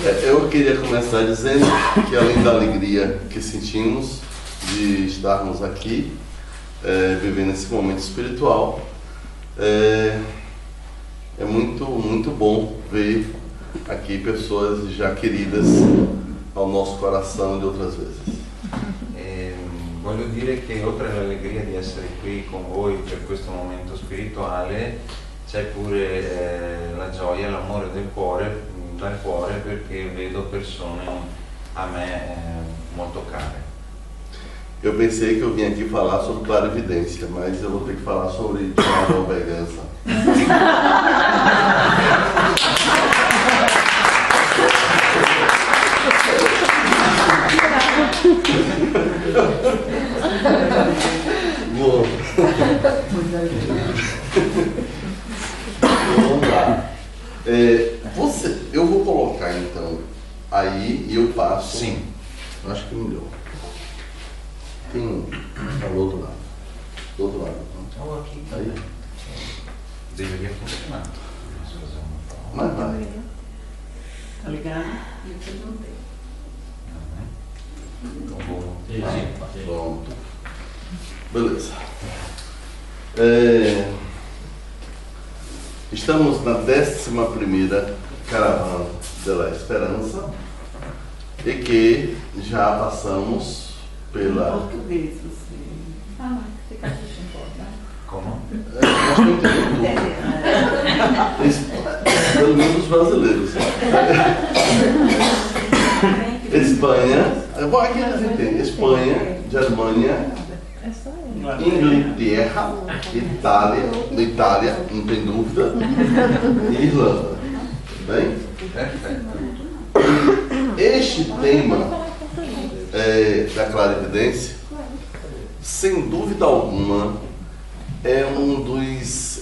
Eu queria começar dizendo que, além da alegria que sentimos de estarmos aqui, vivendo esse momento espiritual, é muito bom ver aqui pessoas já queridas ao nosso coração de outras vezes. Voglio dire che oltre all'allegria di essere qui con voi per questo momento spirituale, c'è pure la gioia, l'amore dal cuore, perché vedo persone a me molto care. Eu pensei que eu vim aqui falar sobre clarividência, mas eu vou ter que falar sobre Tiago Alberganza. Bom. Vamos lá. Eu vou colocar então aí e eu passo. Sim. Acho que melhor. Tem um do outro lado. Do outro lado. Oh, aqui. Aí. Deveria funcionar. Mas vai. Tá ligado? Então vou. Pronto. Beleza. Estamos na 11ª Caravana da Esperança e que já passamos pela... Português, você. Ah, fica aqui, não importa. Como? Acho que eu entendi tudo. Pelo menos os brasileiros. Espanha, aqui eles entendem. Espanha, Germânia, Inglaterra, Itália, não tem dúvida, e Irlanda. Bem? Este tema da clarividência, sem dúvida alguma, é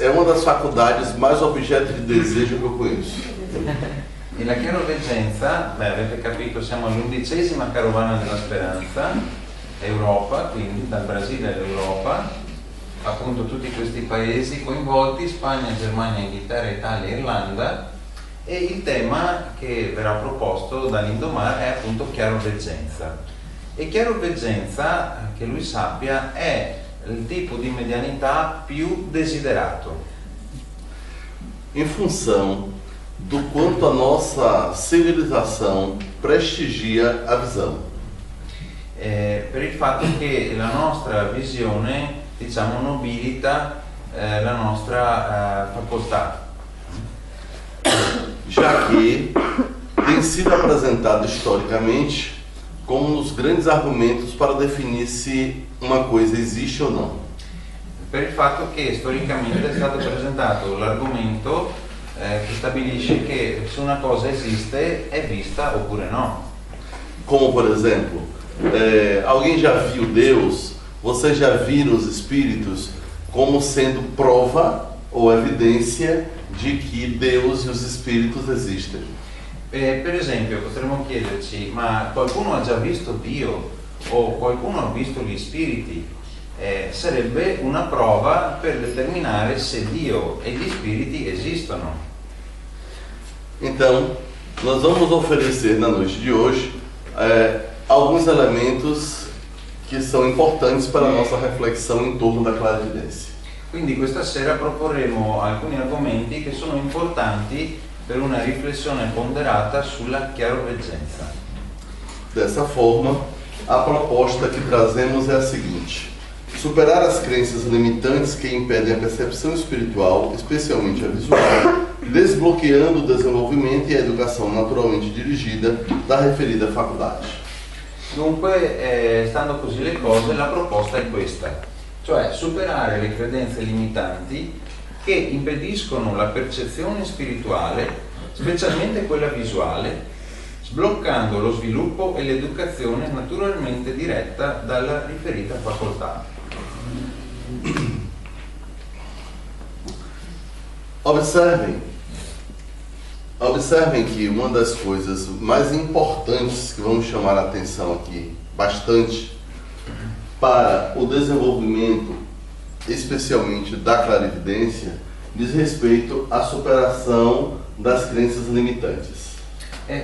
uma das faculdades mais objeto de desejo que eu conheço. E la chiaroveggenza, avete capito, siamo all'11ª Carovana della Speranza, Europa, quindi dal Brasile all'Europa, appunto tutti questi paesi coinvolti, Spagna, Germania, Inghilterra, Italia, Irlanda, e il tema che verrà proposto dall'Indomar è appunto chiaroveggenza. E chiaroveggenza, che lui sappia, è il tipo di medianità più desiderato. Em função do quanto a nossa civilização prestigia a visão. Per il fatto che la nostra visione, diciamo, nobilita la nostra facoltà. Já que tem sido apresentado historicamente como um dos grandes argumentos para definir se uma coisa existe ou não. Per il fatto che storicamente è stato presentato l'argomento che stabilisce che se una cosa esiste è vista oppure no. Como, por exemplo, alguém já viu Deus? Vocês já viram os espíritos como sendo prova ou evidência de que Deus e os espíritos existem? Per esempio, potremmo chiederci, ma qualcuno ha già visto Dio o qualcuno ha visto gli spiriti? Sarebbe una prova per determinare se Dio e gli spiriti esistono. Então, nós vamos oferecer na noite de hoje alguns elementos que são importantes para a nossa reflexão em torno da clarividência. Quindi questa sera proporremo alcuni argomenti che sono importanti per una riflessione ponderata sulla chiaroveggenza. Dessa forma, a proposta que trazemos é a seguinte: superar as crenças limitantes que impedem a percepção espiritual, especialmente a visual, desbloqueando o desenvolvimento e a educação naturalmente dirigida da referida faculdade. Dunque, stando così le cose, la proposta è questa, cioè superare le credenze limitanti che impediscono la percezione spirituale, specialmente quella visuale, sbloccando lo sviluppo e l'educazione naturalmente diretta dalla riferita facoltà. Observem que uma das coisas mais importantes que vamos chamar a atenção aqui, bastante, para o desenvolvimento, especialmente da clarividência, diz respeito à superação das crenças limitantes.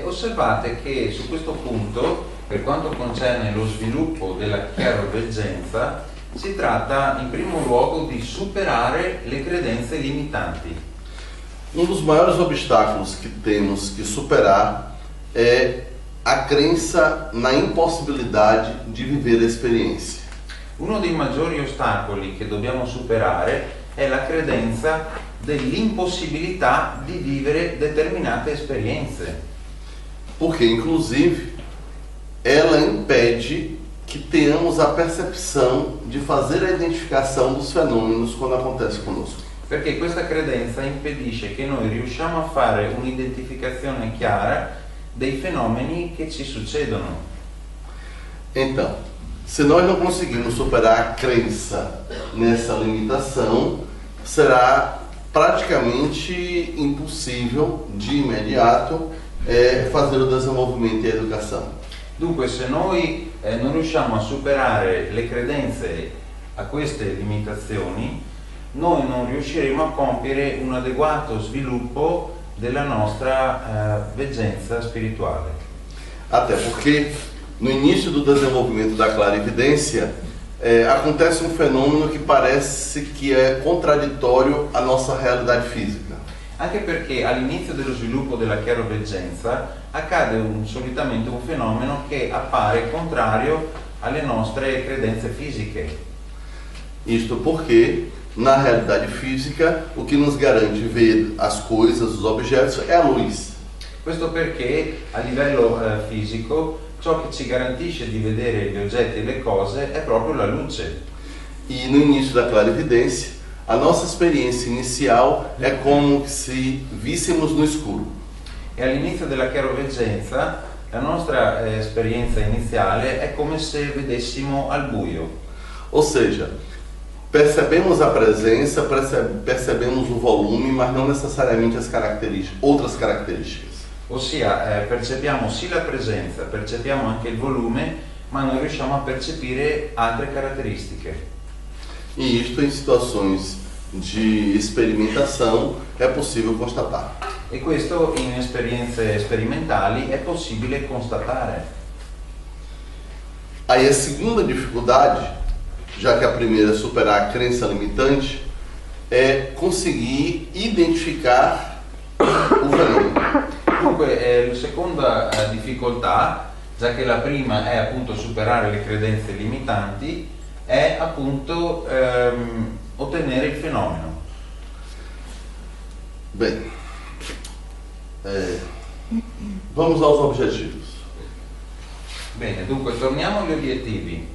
Osservate che su questo punto, per quanto concerne lo sviluppo della chiaroveggenza, si tratta in primo luogo di superare le credenze limitanti. Um dos maiores obstáculos que temos que superar é a crença na impossibilidade de viver a experiência. Uno dei maggiori ostacoli che dobbiamo superare è la credenza dell'impossibilità di vivere determinate esperienze. Porque, inclusive, ela impede que tenhamos a percepção de fazer a identificação dos fenômenos quando acontece conosco. Perché questa credenza impedisce che noi riusciamo a fare un'identificazione chiara dei fenomeni che ci succedono. Então, se nós não conseguirmos superar a crença nessa limitação, será praticamente impossível de imediato fazer o desenvolvimento e a educação. Dunque, se noi non riusciamo a superare le credenze a queste limitazioni, noi non riusciremo a compiere un adeguato sviluppo della nostra veggenza spirituale. Até porque no início do desenvolvimento da clarividência acontece um fenômeno que parece que é contraditório à nossa realidade física. Anche perché all'inizio dello sviluppo della chiaroveggenza accade solitamente un fenomeno che appare contrario alle nostre credenze fisiche. Isto porque na realidade física o que nos garante ver as coisas, os objetos, é a luz. Questo perché a livello fisico ciò che ci garantisce di vedere gli oggetti e le cose è proprio la luce. E no início da clarividência, a nossa experiência inicial é como se víssemos no escuro. E all'inizio della chiaroveggenza la nostra esperienza iniziale è come se vedessimo al buio. Ou seja, percebemos a presença, percebemos o volume, mas não necessariamente as outras características. Ossia, percepiamo sì la presenza, percepiamo anche il volume, ma non riusciamo a percepire altre caratteristiche. E isto em situações de experimentação é possível constatar. E questo in esperienze sperimentali è possibile constatare. Aí a segunda dificuldade, já que a primeira é superar a crença limitante, é conseguir identificar o fenômeno. Dunque, la seconda difficoltà, già che la prima è appunto superare le credenze limitanti, è appunto ottenere il fenomeno. Bem, vamos aos objetivos. Bene, dunque torniamo agli obiettivi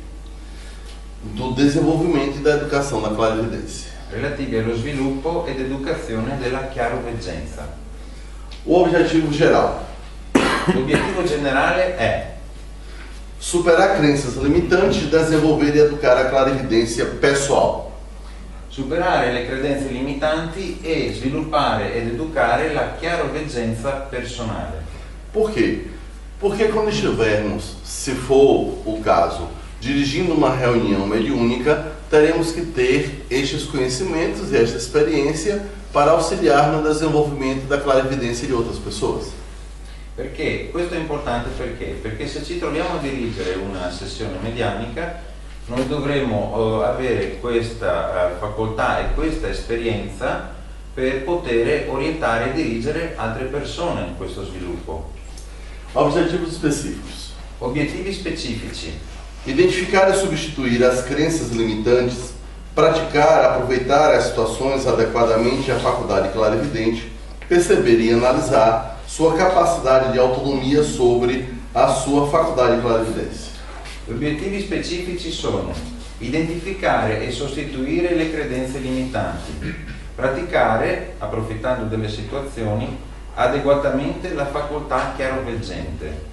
Do desenvolvimento e da educação da clarividência. relativi allo sviluppo ed educazione della chiaroveggenza. O objetivo geral: L'obiettivo generale è superar crenças limitantes e desenvolver e educar a clarividência pessoal. superare le credenze limitanti e sviluppare ed educare la chiaroveggenza personale. Por quê? Porque quando estivermos, se for o caso, dirigindo uma reunião mediúnica, teremos que ter estes conhecimentos e esta experiência para auxiliar no desenvolvimento da clarividência de outras pessoas. Perché? Questo è importante perché? Perché se ci troviamo a dirigere una sessione medianica, noi dovremo avere questa facoltà e questa esperienza per poter orientare e dirigere altre persone in questo sviluppo. Objetivos específicos: Obiettivi specifici: identificar e substituir as crenças limitantes, praticar, aproveitar as situações adequadamente à faculdade clarividente, perceber e analisar sua capacidade de autonomia sobre a sua faculdade de clarividência. Gli obiettivi specifici sono identificare e sostituire le credenze limitanti, praticare, approfittando delle situazioni, adeguatamente la facoltà chiaroveggente,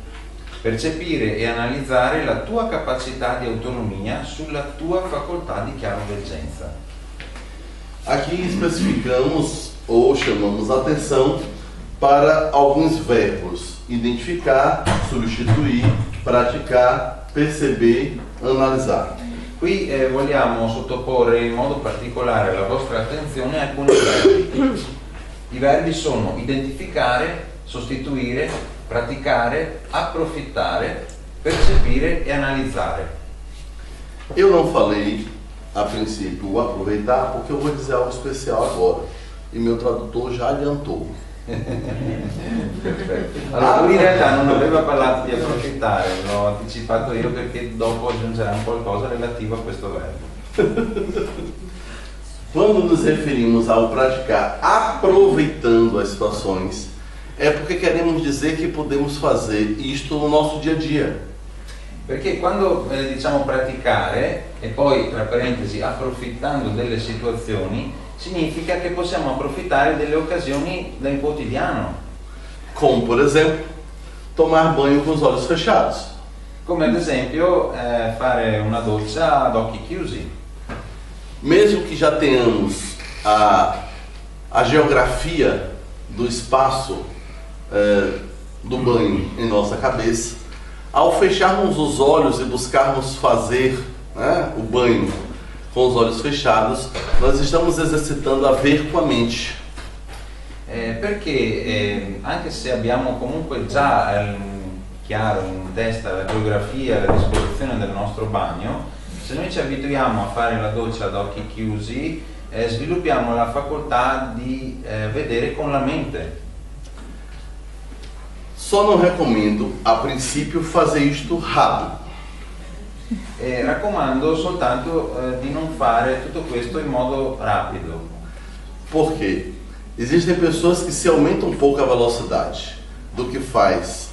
percepire e analizzare la tua capacità di autonomia sulla tua facoltà di chiaroveggenza. Aqui especificamos ou chamamos a atenção para alguns verbos: identificar, substituir, praticar, perceber, analisar. Qui vogliamo sottoporre in modo particolare la vostra attenzione a alcuni verbi. I verbi sono identificare, sostituire, praticare, approfittare, percepire e analizzare. Eu não falei, a princípio, o aproveitar, porque eu vou dizer algo especial agora. E meu tradutor já adiantou. Perfetto. Allora lui in realtà non aveva parlato di approfittare, l'ho anticipato io perché dopo aggiungerà qualcosa relativo a questo verbo. Quando nos referimos ao praticar aproveitando as situações, é porque queremos dizer que podemos fazer isto no nosso dia a dia. Perché quando diciamo praticare e poi tra parentesi approfittando delle situazioni, significa che possiamo approfittare delle occasioni del quotidiano. Como, por exemplo, tomar banho com os olhos fechados. Come ad esempio fare una doccia ad occhi chiusi. Mesmo que já tenhamos a geografia do espaço do banho em nossa cabeça, ao fecharmos os olhos e buscarmos fazer o banho com os olhos fechados, nós estamos exercitando a ver com a mente. Perché anche se abbiamo comunque già chiaro in testa la geografia, la disposizione del nostro bagno, se noi ci abituiamo a fare la doccia ad occhi chiusi, sviluppiamo la facoltà di vedere con la mente. Só não recomendo, a princípio, fazer isto rápido. Raccomando soltanto di non fare tutto questo in modo rapido. Por quê? Existem pessoas que se aumenta um pouco a velocidade do que faz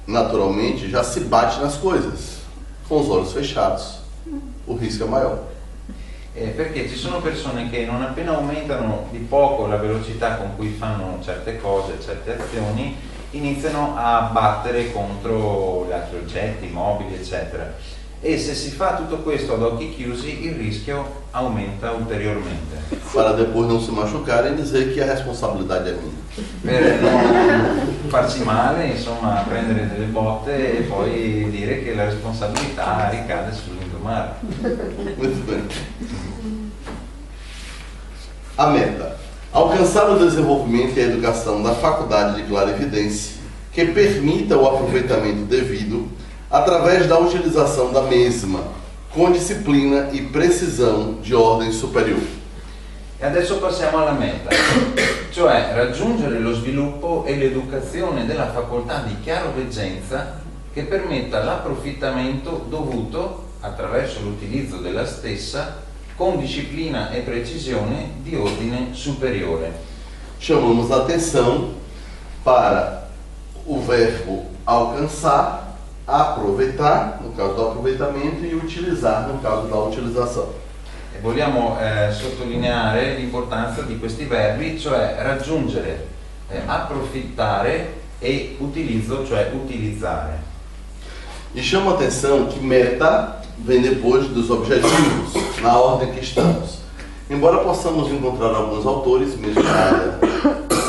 naturalmente, já se bate nas coisas. Com os olhos fechados, o risco é maior. Perché ci sono persone che non appena aumentano di poco la velocità con cui fanno certe cose, certe azioni, iniziano a battere contro gli altri oggetti, mobili, eccetera. E se si fa tutto questo ad occhi chiusi, il rischio aumenta ulteriormente. Para depois não se machucarem e dizer que a responsabilidade é minha. Per non farsi male, insomma, prendere delle botte e poi dire che la responsabilità ricade sull'indomare. Muito bem. A meta: alcançar o desenvolvimento e a educação da faculdade de clarividência que permita o aproveitamento devido através da utilização da mesma, com disciplina e precisão de ordem superior. E adesso passiamo alla meta, cioè raggiungere lo sviluppo e l'educazione della facoltà di chiaroveggenza che permetta l'approfittamento dovuto, attraverso l'utilizzo della stessa, con disciplina e precisione di ordine superiore. Chamamos a atenção para o verbo alcançar, aproveitar, no caso do aproveitamento, e utilizar, no caso da utilização. E vogliamo sottolineare l'importanza di questi verbi, cioè raggiungere, approfittare e utilizzo, cioè utilizzare. E chama a atenção que meta vem depois dos objetivos, na ordem que estamos. Embora possamos encontrar alguns autores, mesmo na área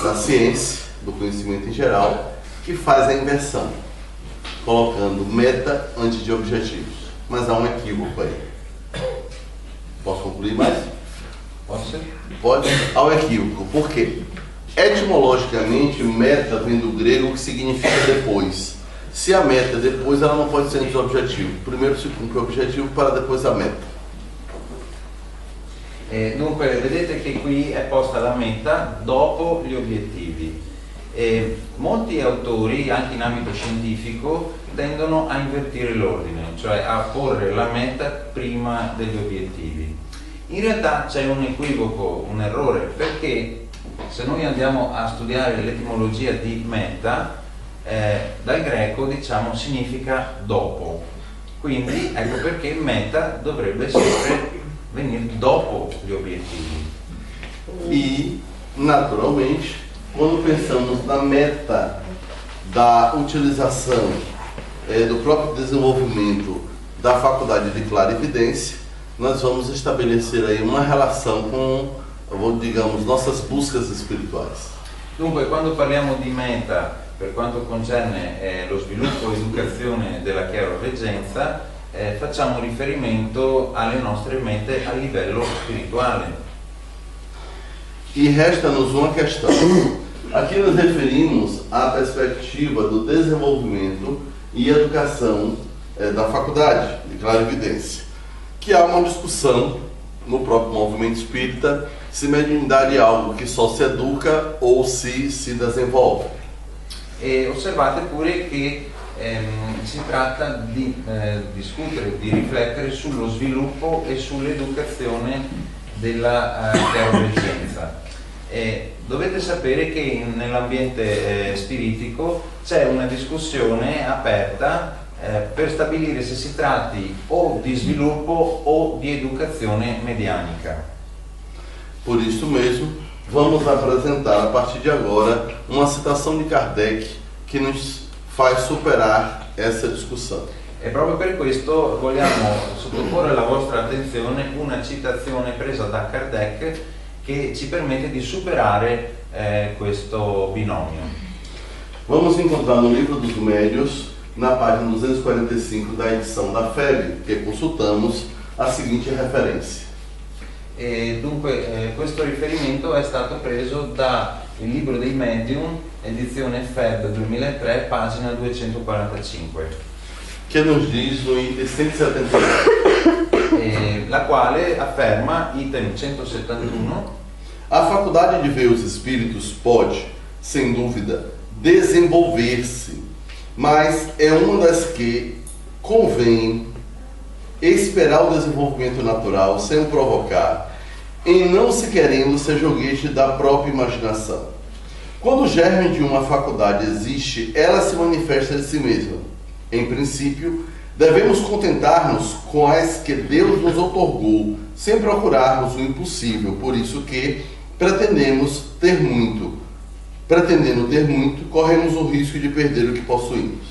da ciência, do conhecimento em geral, que faz a inversão, colocando meta antes de objetivos. Mas há um equívoco aí. Posso concluir mais? Pode ser? Pode. Há um equívoco. Por quê? Etimologicamente, meta vem do grego que significa depois. Se a meta é depois, ela não pode ser antes do objetivo. Primeiro se cumpre o objetivo para depois a meta. Dunque, vedete che qui è posta la meta dopo gli obiettivi. Molti autori, anche in ambito scientifico, tendono a invertire l'ordine, cioè a porre la meta prima degli obiettivi. In realtà c'è un equivoco, un errore, perché se noi andiamo a studiare l'etimologia di meta, dal greco diciamo significa dopo. Quindi ecco perché meta dovrebbe sempre venire dopo gli obiettivi. E, naturalmente, quando pensamos na meta da utilização do próprio desenvolvimento da faculdade de clarividência, nós vamos estabelecer aí uma relação com, digamos, nossas buscas espirituais. Dunque, quando parliamo di meta per quanto concerne lo sviluppo e educazione della chiaroveggenza, facciamo riferimento alle nostre mete a livello spirituale. E resta-nos uma questão. Aqui nos referimos à perspectiva do desenvolvimento e educação da faculdade de clarividência, que há uma discussão no próprio movimento espírita se mediunidade é algo che só si educa o si desenvolve. E osservate pure che si tratta di discutere, di riflettere sullo sviluppo e sull'educazione della chiaroveggenza. Dovete sapere che nell'ambiente spiritico c'è una discussione aperta per stabilire se si tratti o di sviluppo o di educazione medianica. Por isso mesmo, vamos apresentar a partir de agora uma citação de Kardec que nos faz superar essa discussão. E proprio per questo vogliamo sottoporre alla vostra attenzione una citazione presa da Kardec che ci permette di superare questo binomio. Vamos encontrar no Livro dos Médiuns, na página 245 da edição da FEB, que consultamos, a seguinte referência. E dunque questo riferimento è stato preso dal Libro dei Medium, edizione FEB 2003, pagina 245. Que nos diz no item 171. La quale afferma, item 171, a faculdade de ver os espíritos pode, sem dúvida, desenvolver-se, mas é uma das que convém esperar o desenvolvimento natural sem o provocar, em não se querendo ser joguete da própria imaginação. Quando o germe de uma faculdade existe, ela se manifesta de si mesma. Em princípio, devemos contentar-nos com as que Deus nos outorgou, sem procurarmos o impossível, por isso que, pretendendo ter muito, corremos o risco de perder o que possuímos.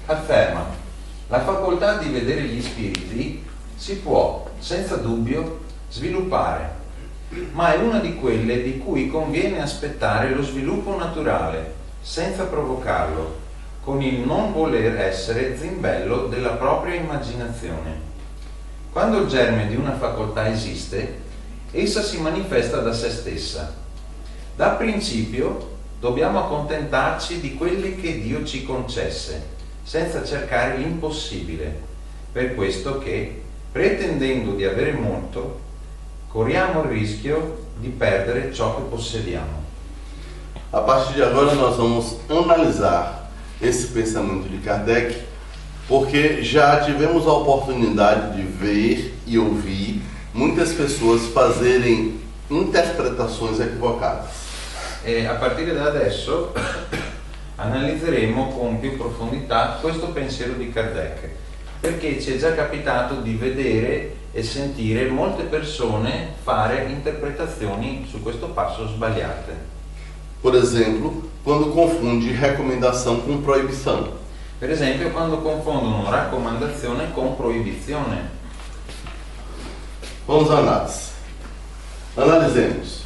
Afferma: la facoltà di vedere gli spiriti si può, senza dubbio, sviluppare, ma è una di quelle di cui conviene aspettare lo sviluppo naturale, senza provocarlo, con il non voler essere zimbello della propria immaginazione. Quando il germe di una facoltà esiste, essa si manifesta da se stessa. Da principio dobbiamo accontentarci di quelle che Dio ci concesse, senza cercare l'impossibile, per questo che, pretendendo di avere molto, corriamo il rischio di perdere ciò che possediamo. A partir de agora nós vamos analisar esse pensamento de Kardec, porque já tivemos a oportunidade de ver e ouvir muitas pessoas fazerem interpretações equivocadas. E a partire da adesso analizzeremo con più profondità questo pensiero di Kardec, perché ci è già capitato di vedere e sentire molte persone fare interpretazioni su questo passo sbagliate. Por exemplo, quando confunde recomendação com proibição. Per esempio, quando confondono raccomandazione con proibizione. Vamos à análise. Analisemos.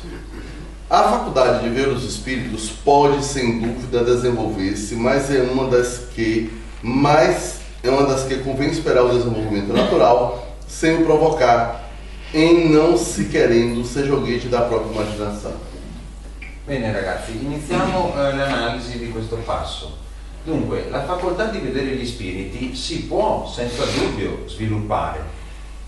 A faculdade de ver os espíritos pode, sem dúvida, desenvolver-se, mas é uma das que convém esperar o desenvolvimento natural, sem o provocar, em não se querendo ser joguete da própria imaginação. Bene ragazzi, iniziamo l'analisi di questo passo. Dunque, la facoltà di vedere gli spiriti si può senza dubbio sviluppare,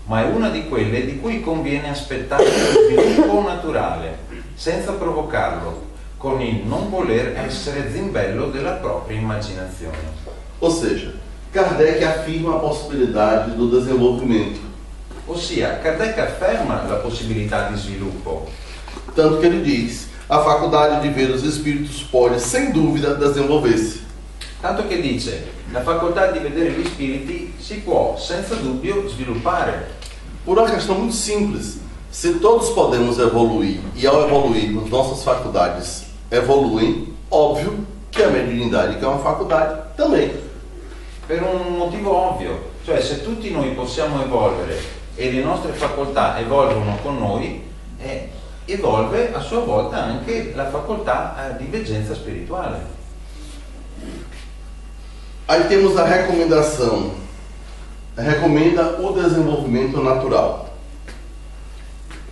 ma è una di quelle di cui conviene aspettare lo sviluppo naturale, senza provocarlo, con il non voler essere zimbello della propria immaginazione. Ou seja, Kardec afirma a possibilidade do desenvolvimento. Ossia, Kardec afferma la possibilità di sviluppo. Tanto que ele diz, a faculdade de ver os espíritos pode, sem dúvida, desenvolver-se. Tanto che dice, la facoltà di vedere gli spiriti si può, senza dubbio, sviluppare. Por uma questão muito simples. Se todos podemos evoluir, e ao evoluirmos nossas faculdades evoluem, óbvio que a mediunidade, que é uma faculdade, também. Per un motivo ovvio, cioè se tutti noi possiamo evolvere e le nostre facoltà evolvono con noi, evolve a sua volta anche la facoltà di veggenza spirituale. Aí temos a recomendação. Recomenda o desenvolvimento natural.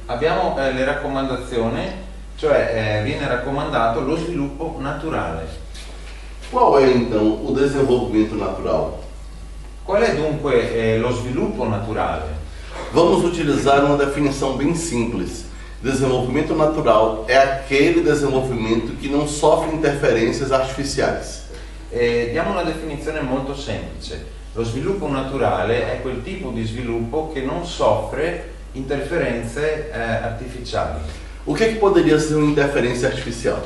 Abbiamo le raccomandazioni cioè viene raccomandato lo sviluppo naturale. Qual é então o desenvolvimento natural? Qual è dunque lo sviluppo naturale? Vamos utilizar uma definição bem simples. Desenvolvimento natural é aquele desenvolvimento que não sofre interferências artificiais. Diamo una definizione molto semplice. Lo sviluppo naturale è quel tipo di sviluppo che non soffre interferenze artificiali. O que poderia ser uma interferência artificial?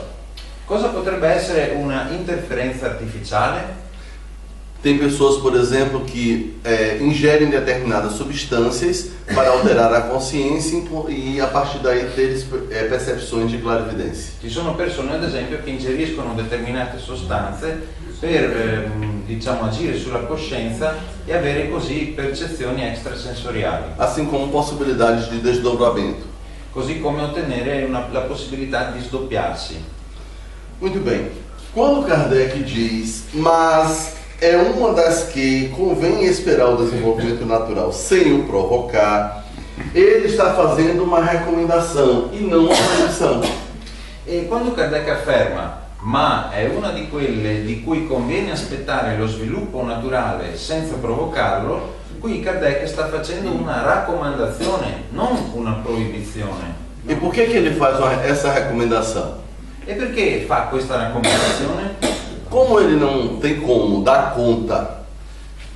Cosa potrebbe essere una interferenza artificiale? Tem pessoas, por exemplo, que ingerem determinadas substâncias para alterar a consciência e a partir daí ter percepções de clarividência. Ci sono persone, ad esempio, che ingeriscono determinate sostanze per diciamo, agire sulla coscienza e avere così percezioni extrasensoriali. Assim como possibilidades de desdobramento. Così come ottenere la possibilità di sdoppiarsi. Muito bem. Quando Kardec diz, mas é uma das que convém esperar o desenvolvimento natural sem o provocar, ele está fazendo uma recomendação e não uma proibição. E quando Kardec afferma, ma è una di quelle di cui conviene aspettare lo sviluppo naturale senza provocarlo, qui Kardec sta facendo una raccomandazione, non una proibizione. E por que ele faz essa recomendação? E perché fa questa raccomandazione? Como ele não tem como dar conta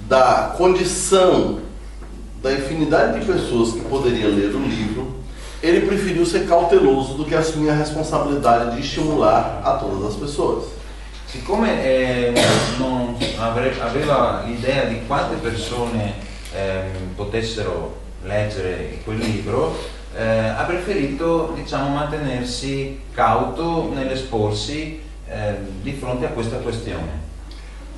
da condição, da infinidade de pessoas que poderiam ler o livro, ele preferiu ser cauteloso do que assumir a responsabilidade de estimular a todas as pessoas. Siccome non aveva l'idea di quante persone potessero leggere quel libro, ha preferito, diciamo, mantenersi cauto nell'esporsi di fronte a questa questione.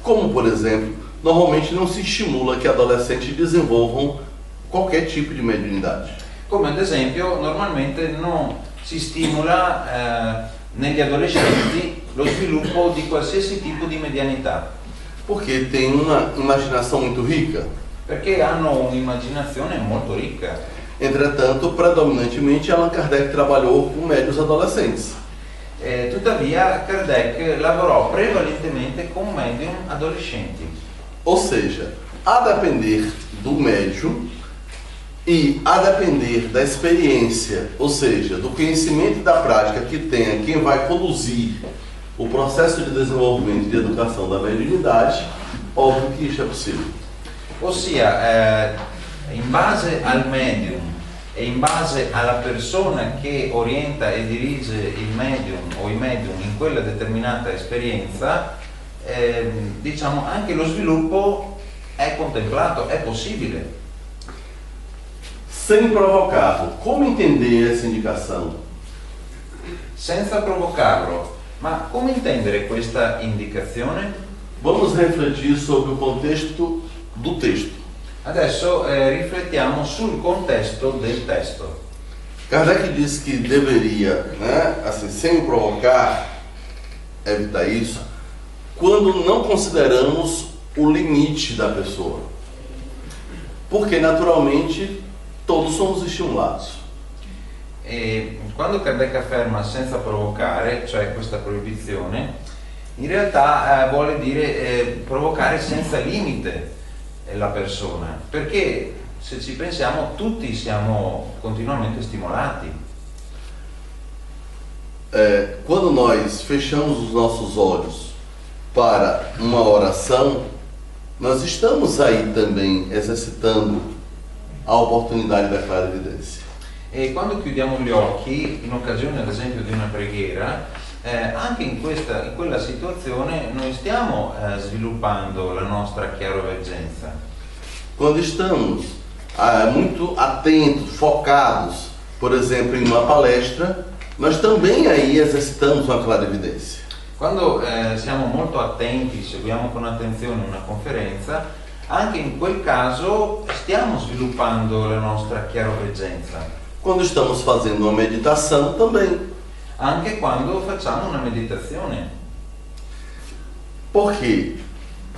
Como, por exemplo, normalmente não se estimula que adolescentes desenvolvam qualquer tipo de mediunidade. Come ad esempio, normalmente non si stimola negli adolescenti lo sviluppo di qualsiasi tipo di medianità. Porque tem uma imaginação muito rica. Perché hanno un'immaginazione molto ricca. Entretanto, predominantemente Allan Kardec trabalhou com médios adolescentes. Tuttavia Kardec lavorò prevalentemente con medium adolescenti. Ou seja, a depender do médium e a depender da experiência, ou seja, do conhecimento e da prática que tenha quem vai conduzir o processo de desenvolvimento e de educação da mediunidade, óbvio que isso é possível. Ossia, in base al medium e in base alla persona che orienta e dirige il medium o i medium in quella determinata esperienza, diciamo anche lo sviluppo è contemplato, è possibile. Sem provocá-lo, como entender essa indicação? Senza provocarlo, ma come intendere questa indicazione? Vamos refletir sobre o contexto do texto. Adesso riflettiamo sul contesto del testo. Kardec disse que deveria, assim, sem provocar, evitar isso, quando não consideramos o limite da pessoa. Porque, naturalmente, todos somos estimulados. E quando Kardec afferma senza provocare, cioè questa proibizione, in realtà vuole dire provocare senza limite la persona, perché se ci pensiamo tutti siamo continuamente stimolati. Quando nós fechamos os nossos olhos para uma oração, nós estamos aí também exercitando a oportunidade da clarividência. E quando chiudiamo gli occhi, in occasione ad esempio di una preghiera, anche in quella situazione noi stiamo sviluppando la nostra chiaroveggenza. Quando estamos muito atentos, focados, por exemplo, em uma palestra, nós também aí exercitamos uma clarividência. Quando siamo molto attenti, seguiamo con attenzione una conferenza, anche in quel caso stiamo sviluppando la nostra chiaroveggenza. Quando estamos fazendo uma meditação também. Anche quando facciamo una meditazione. Por quê?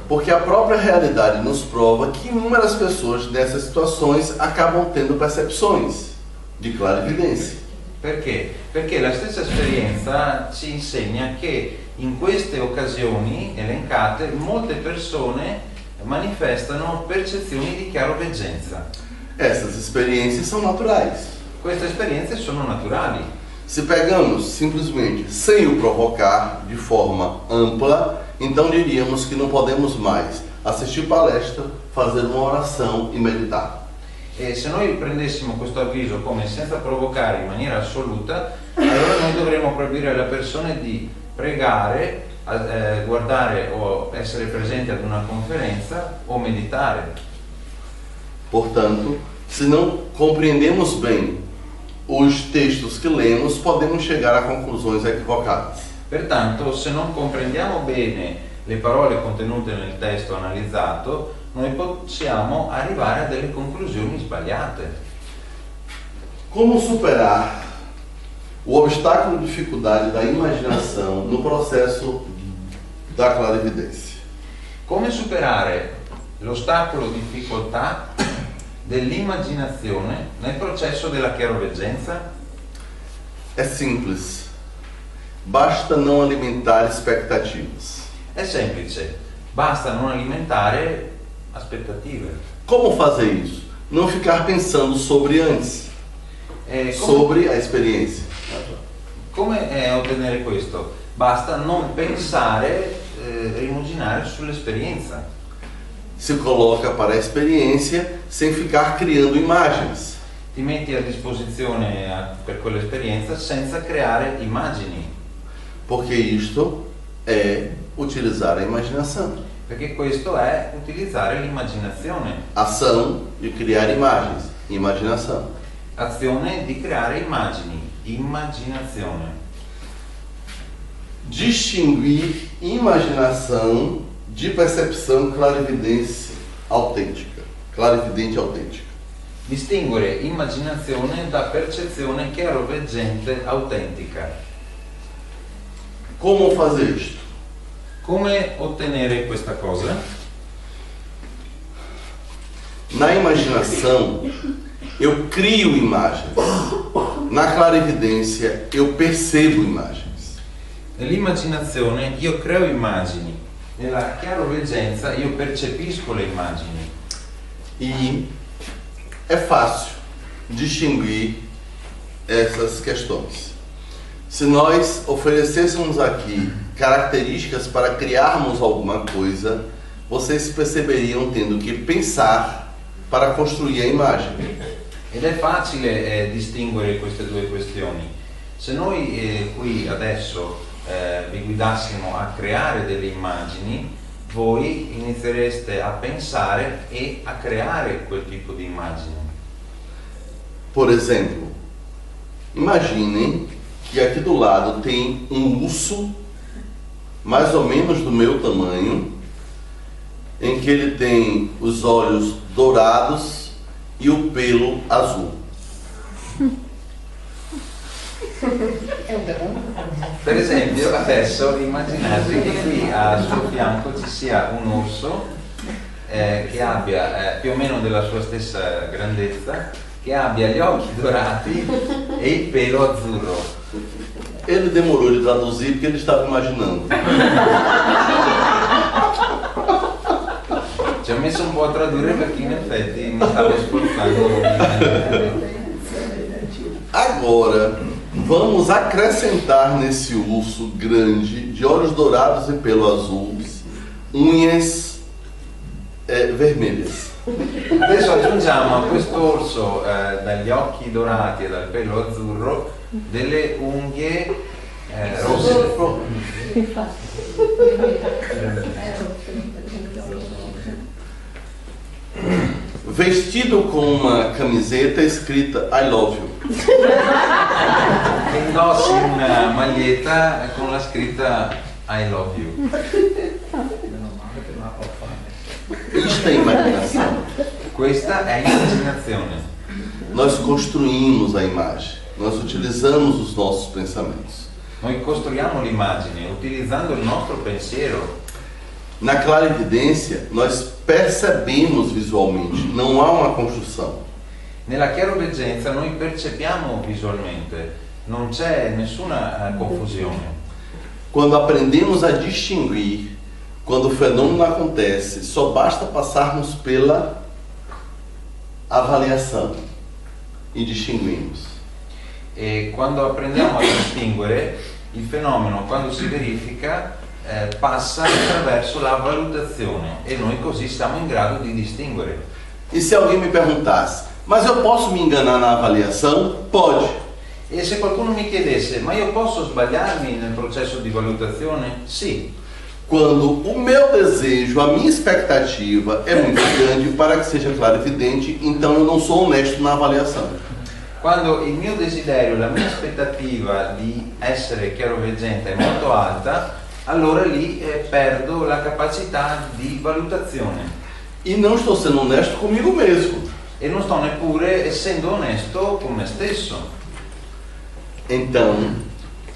Porque a própria realidade nos prova que inúmeras pessoas nessas situações acabam tendo percepções de clarividência. Perché? Perché la stessa esperienza ci insegna che in queste occasioni elencate molte persone manifestano percezioni di chiaroveggenza. Essas experiências são naturais. Queste esperienze sono naturali. Se pegamos simplesmente sem o provocar de forma ampla, então diríamos que não podemos mais assistir palestra, fazer uma oração e meditar. E se noi prendessimo questo avviso come senza provocare in maniera assoluta, allora noi dovremmo proibire alle persone di pregare, guardare o essere presenti ad una conferenza o meditare. Portanto, se não compreendemos bem os textos que lemos, podemos chegar a conclusões equivocadas. Pertanto, se non comprendiamo bene le parole contenute nel testo analizzato, noi possiamo arrivare a delle conclusioni sbagliate. Como superar o obstáculo de dificuldade da imaginação no processo da clarividência? Come superare l'ostacolo di difficoltà dell'immaginazione nel processo della chiaroveggenza? É simples. Basta não alimentar expectativas. È semplice, basta non alimentare aspettative. Como fazer isso? Não ficar pensando sobre antes, sobre a experiência. Come ottenere questo? Basta non pensare, rimuginare sull'esperienza. Se coloca para a experiência sem ficar criando imagens. Ti metti a disposizione per quell'esperienza senza creare immagini. Porque isto é utilizar a imaginação. Perché questo è utilizzare l'immaginazione. Ação de criar imagens, imaginação. Azione di creare immagini, immaginazione. Distinguir imaginação de percepção clarividência autêntica. Clarividente autêntica. Distinguere immaginazione da percezione chiaroveggente autentica. Como fazer isto? Come ottenere questa cosa? Na imaginação, eu crio imagens. Na clarividência, eu percebo imagens. Nell'immaginazione io creo immagini, nella chiaroveggenza io percepisco le immagini. E é fácil distinguir essas questões. Se nós oferecêssemos aqui características para criarmos alguma coisa, vocês perceberiam tendo que pensar para construir a imagem. Ed è facile distinguere queste due questioni. Se noi qui adesso vi guidassimo a creare delle immagini, voi iniziereste a pensare e a creare quel tipo di immagini. Por exemplo, imaginem que aqui do lado tem um urso mais ou menos do meu tamanho, em que ele tem os olhos dourados e o pelo azul. Per esempio, adesso immaginate che qui al suo fianco ci sia un orso che abbia più o meno della sua stessa grandezza, che abbia gli occhi dorati e il pelo azzurro. Ele demorou de traduzir porque ele estava imaginando. Ci ho messo un po' a tradurre perché in effetti mi stavo sforzando. Agora, vamos acrescentar nesse urso grande, de olhos dourados e pelo azul, unhas vermelhas. Adesso aggiungiamo a questo orso dagli occhi dorati e dal pelo azzurro delle unghie rosse. Vestido com uma camiseta escrita I love you. Indossi una maglietta con la scritta I love you. Isto é imaginação. Questa è immaginazione. Nós construímos a imagem, nós utilizamos os nossos pensamentos. Noi costruiamo l'immagine utilizzando il nostro pensiero. Na clarividência, nós percebemos visualmente, não há uma construção. Nella chiaroveggenza noi percepiamo visualmente, non c'è nessuna confusione. Quando aprendemos a distinguir, quando o fenômeno acontece, só basta passarmos pela avaliação e distinguimos. E quando apprendiamo a distinguere, il fenomeno quando si verifica passa attraverso la valutazione e noi così siamo in grado di distinguere. E se alguém me perguntasse, mas eu posso me enganar na avaliação? Pode. E se qualcuno mi chiedesse, ma io posso sbagliarmi nel processo di valutazione? Sì. Quando o meu desejo, a minha expectativa é muito grande para que seja claro e evidente, então eu não sou honesto na avaliação. Quando il mio desiderio, la mia aspettativa di essere chiaroveggente è molto alta, allora lì perdo la capacità di valutazione. E não estou sendo honesto comigo mesmo. E non sto neppure essendo onesto con me stesso. Então,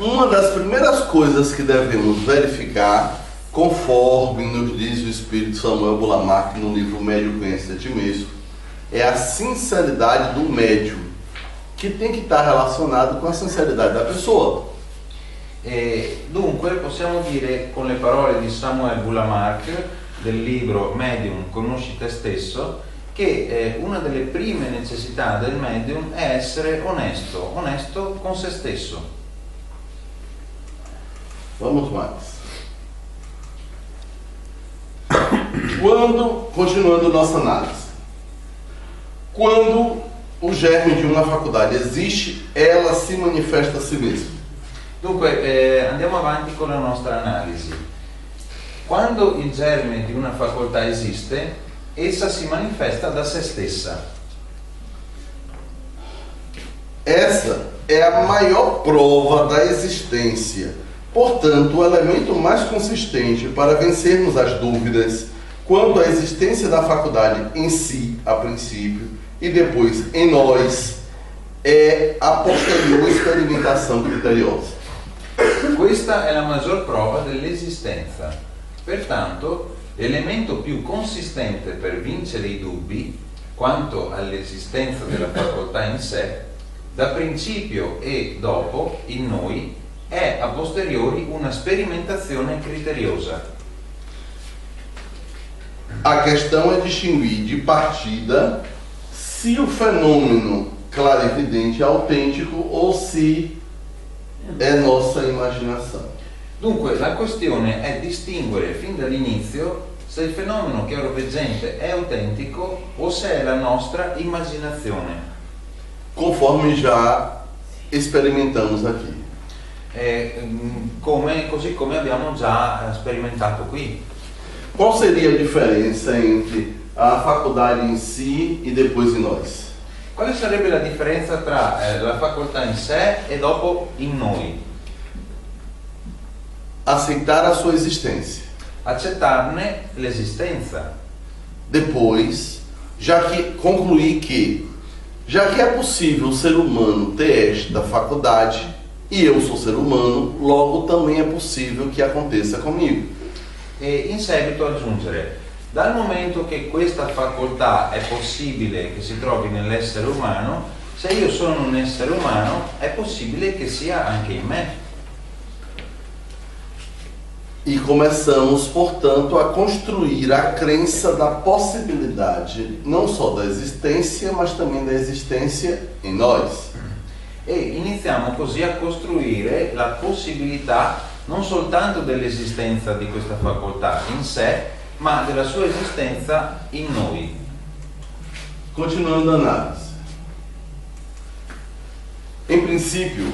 uma das primeiras coisas que devemos verificar, conforme nos diz o Espírito Samuel Bulamark no livro Médium Conhece a Ti Mesmo, é a sinceridade do médium, que tem que estar relacionado com a sinceridade da pessoa. E dunque possiamo dire con le parole di Samuel Bulamark del libro Medium Conosci te stesso che una delle prime necessità del medium è essere onesto con se stesso. Vamos mais. Continuando nossa análise, quando o germe de uma faculdade existe, ela se manifesta a si mesma. Dunque andiamo avanti con la nostra analisi. Quando il germe di una facoltà esiste, essa si manifesta da se stessa. Essa é a maior prova da existência. Portanto, o elemento mais consistente para vencermos as dúvidas quanto à existência da faculdade em si, a princípio, e depois em nós, é a posterior experimentação criteriosa. Questa è la maggior prova dell'esistenza. Pertanto, l'elemento più consistente per vincere i dubbi quanto all'esistenza della facoltà in sé, da principio e dopo, in noi, è a posteriori una sperimentazione criteriosa. A questão é distinguir de partida se o fenômeno clarividente é autêntico ou se é nossa imaginação. Dunque, la questione è distinguere fin dall'inizio se il fenomeno chiaroveggente è autentico o se è la nostra immaginazione. Conforme já experimentamos aqui. Così come abbiamo già sperimentato qui. Qual seria a diferença entre a faculdade em si e depois em nós? Quale sarebbe la differenza tra la facoltà in sé e dopo in noi? Aceitar a sua existência. Accettarne l'esistenza. Depois, concluir que, já que é possível o ser humano ter esta faculdade, e eu sou ser humano, logo também é possível que aconteça comigo. E in seguito aggiungere, dal momento che questa facoltà è possibile che si trovi nell'essere umano, se io sono un essere umano, è possibile che sia anche in me. E começamos, portanto, a construir a crença da possibilidade, não só da existência, mas também da existência em nós. E iniziamo così a costruire la possibilità non soltanto dell'esistenza di questa facoltà in sé, ma della sua esistenza in noi. Continuando a análise. Em princípio,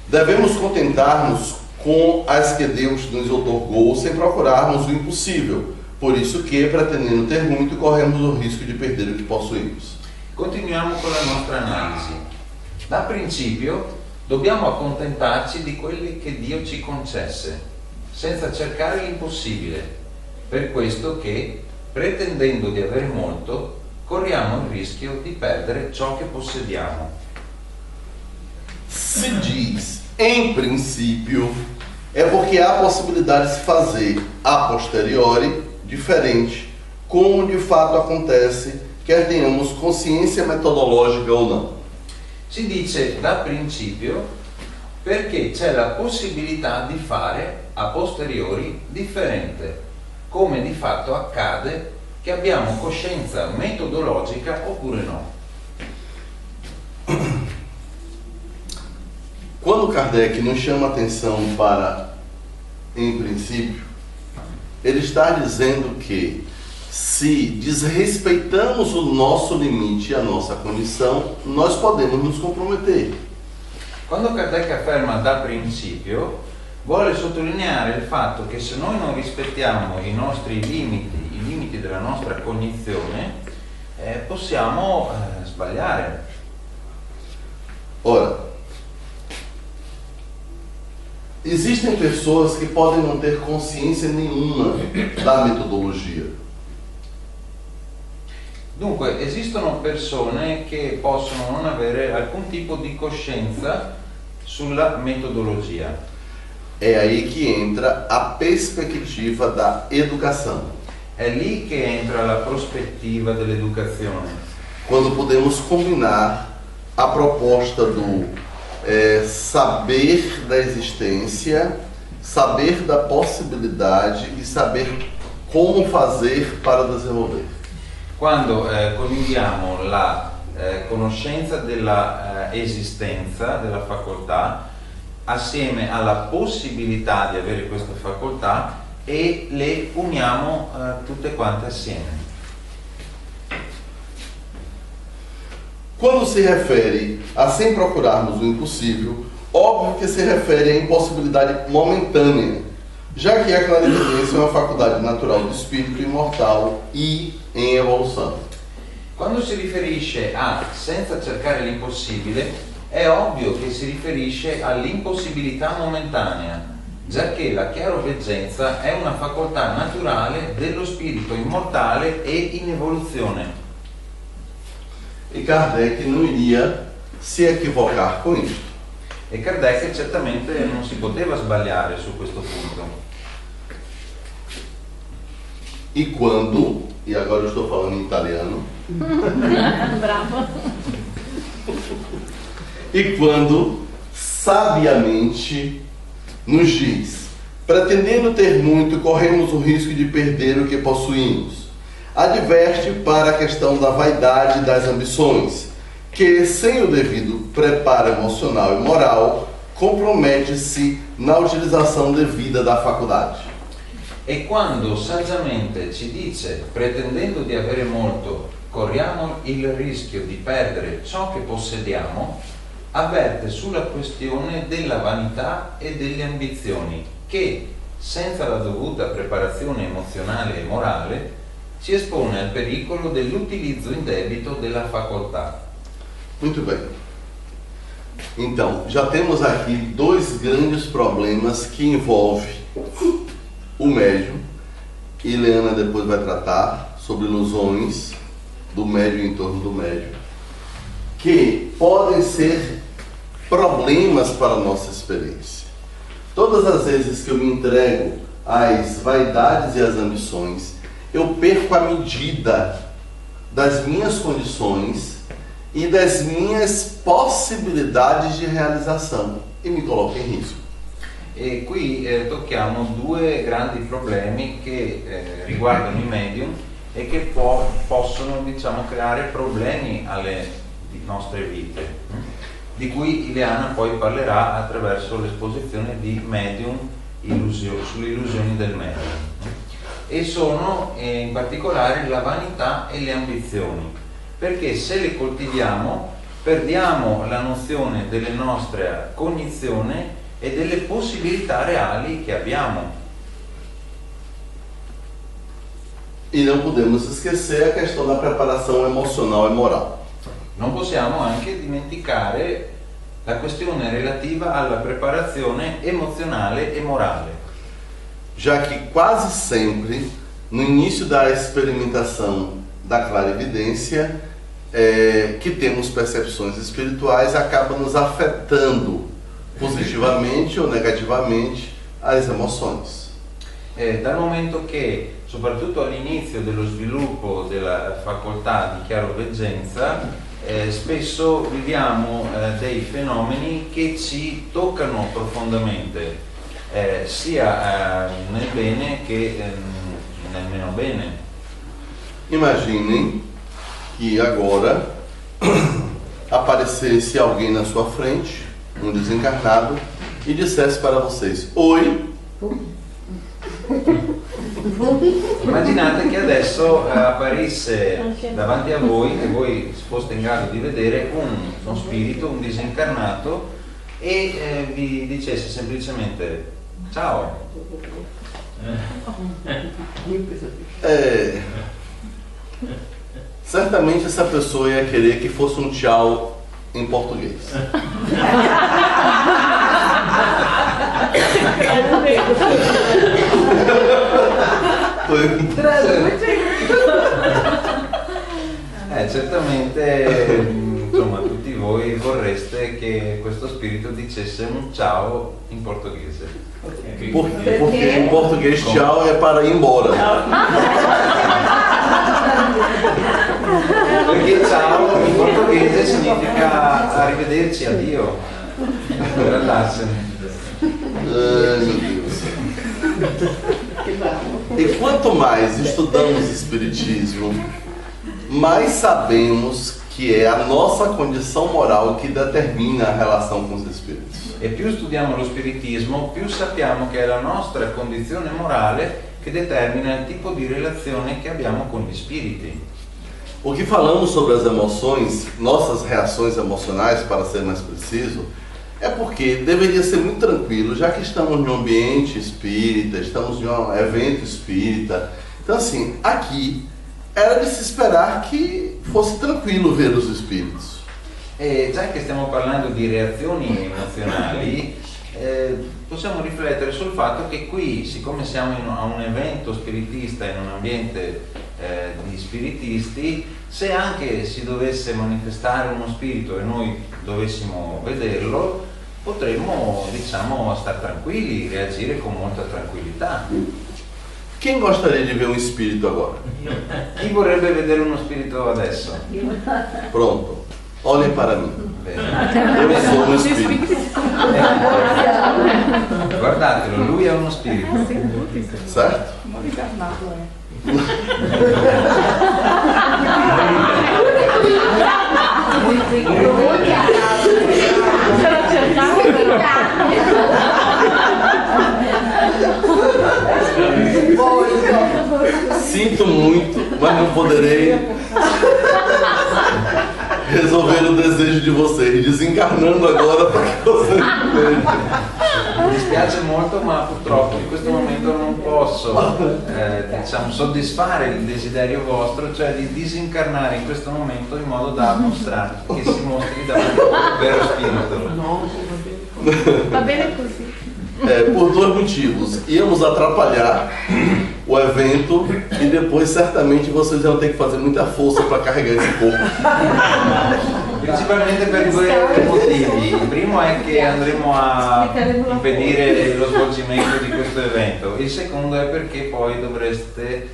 devemos contentar-nos com as que Deus nos otorgou sem procurarmos o impossível. Por isso que, pretendendo ter muito, corremos o risco de perder o que possuímos. Continuiamo con la nostra analisi. Da principio dobbiamo accontentarci di quelli che Dio ci concesse, senza cercare l'impossibile. Per questo che, pretendendo di avere molto, corriamo il rischio di perdere ciò che possediamo. Se diz, em princípio, é porque há a possibilidade de se fazer a posteriori diferente, como de fato acontece, quer tenhamos consciência metodológica ou não. Si dice da principio perché c'è la possibilità di fare a posteriori differente, come di fatto accade che abbiamo coscienza metodologica oppure no. Quando Kardec nos chama atenção para, em princípio, ele está dizendo que se desrespeitamos o nosso limite e a nossa condição, nós podemos nos comprometer. Quando Kardec afferma da principio, vuole sottolineare il fatto che se noi non rispettiamo i nostri limiti, i limiti della nostra cognizione, possiamo sbagliare. Ora, existem pessoas que podem não ter consciência nenhuma da metodologia. Dunque, esistono persone che possono non avere alcun tipo di coscienza sulla metodologia. É aí que entra a perspectiva da educação. È lì che entra la prospettiva dell'educazione. Quando podemos combinar a proposta do saber da existência, saber da possibilidade e saber como fazer para desenvolver. Quando coniughiamo la conoscenza della esistenza della facoltà assieme alla possibilità di avere questa facoltà e le uniamo tutte quante assieme. Quando se refere a sem procurarmos o impossível, óbvio que se refere à impossibilidade momentânea, já que a clarividência é uma faculdade natural do espírito imortal e em evolução. Quando si riferisce a senza cercare l'impossibile, è ovvio che si riferisce all'impossibilità momentanea, giacché la chiaroveggenza è una facoltà naturale dello spirito immortale e in evoluzione. E Kardec não iria se equivocar com isto. E Kardec certamente non si poteva sbagliare su questo punto. E quando, e agora eu estou falando em italiano, Bravo. e quando sabiamente nos diz: pretendendo ter muito, corremos o risco de perder o que possuímos. Adverte para a questão da vaidade e das ambições, que sem o devido preparo emocional e moral, compromete-se na utilização devida da faculdade. E quando saggiamente ci dice, pretendendo di avere molto, corriamo il rischio di perdere ciò che possediamo, avverte sulla questione della vanità e delle ambizioni, che, senza la dovuta preparazione emozionale e morale, ci espone al pericolo dell'utilizzo indebito della facoltà. Muito bem. Então, já temos aqui dois grandes problemas que envolvem o médium, e Leana depois vai tratar sobre ilusões do médium em torno do médium, que podem ser problemas para a nossa experiência. Todas as vezes que eu me entrego às vaidades e às ambições, eu perco a medida das minhas condições e das minhas possibilidades de realização e me coloco em risco. E qui tocchiamo due grandi problemi che riguardano i medium e che possono, diciamo, creare problemi alle nostre vite, di cui Ileana poi parlerà attraverso l'esposizione di Medium sulle illusioni del medium. E sono in particolare la vanità e le ambizioni, perché se le coltiviamo perdiamo la nozione della nostra cognizione e delle possibilità reali che abbiamo. E não podemos esquecer a questão da preparação emocional e moral. Non possiamo anche dimenticare la questione relativa alla preparazione emozionale e morale. Já que quase sempre, no início da experimentação da clarividência, que temos percepções espirituais, acaba nos afetando positivamente ou negativamente as emoções. Dal momento che, soprattutto all'inizio dello sviluppo della facoltà di chiaroveggenza, spesso viviamo dei fenomeni che ci toccano profondamente, sia nel bene che nel meno bene. Imaginem que agora aparecesse alguém na sua frente, um desencarnado, e dissesse para vocês: oi. Immaginate che adesso apparisse davanti a voi, che voi foste in grado di vedere uno spirito, un disincarnato, e vi dicesse semplicemente ciao. Certamente essa pessoa ia querer que fosse um tchau em português. Certamente, insomma, tutti voi vorreste che questo spirito dicesse un ciao in portoghese. Porque em português tchau é para ir embora. Perché ciao in portoghese significa arrivederci, addio, per andarsene. Ai, meu Deus. E quanto mais estudamos Espiritismo, mais sabemos que é a nossa condição moral que determina a relação com os espíritos. E più studiamo lo spiritismo, più sappiamo che è la nostra condizione morale che determina il tipo di relazione che abbiamo con gli spiriti. O que falamos sobre as emoções, nossas reações emocionais, para ser mais preciso, é porque deveria ser muito tranquilo, já que estamos em um ambiente espírita, estamos em um evento espírita. Então assim, aqui era de se esperar que fosse tranquilo ver os espíritos. E già che stiamo parlando di reazioni emozionali, possiamo riflettere sul fatto che qui, siccome siamo a un evento spiritista, in un ambiente di spiritisti, se anche si dovesse manifestare uno spirito e noi dovessimo vederlo, potremmo, diciamo, stare tranquilli, reagire con molta tranquillità. Quem gostaria de ver um espírito agora? Chi vorrebbe vedere uno spirito adesso? Pronto, olhem para mim. Bene. Eu sou um espírito. Guardatelo, lui è uno spirito. Certo? Sinto muito, mas não poderei resolver o desejo de vocês, desencarnando agora para que vocês vejam. Mi dispiace molto, ma purtroppo in questo momento non posso diciamo, soddisfare il desiderio vostro, cioè di disincarnare in questo momento in modo da mostrare che si mostri davanti al vero spirito. Va bene così. Por dois motivos. Íamos atrapalhar o evento e depois certamente vocês iam ter que fazer muita força para carregar esse corpo. Principalmente per due motivi. Il primo è che andremo a impedire lo svolgimento di questo evento. Il secondo è perché poi dovreste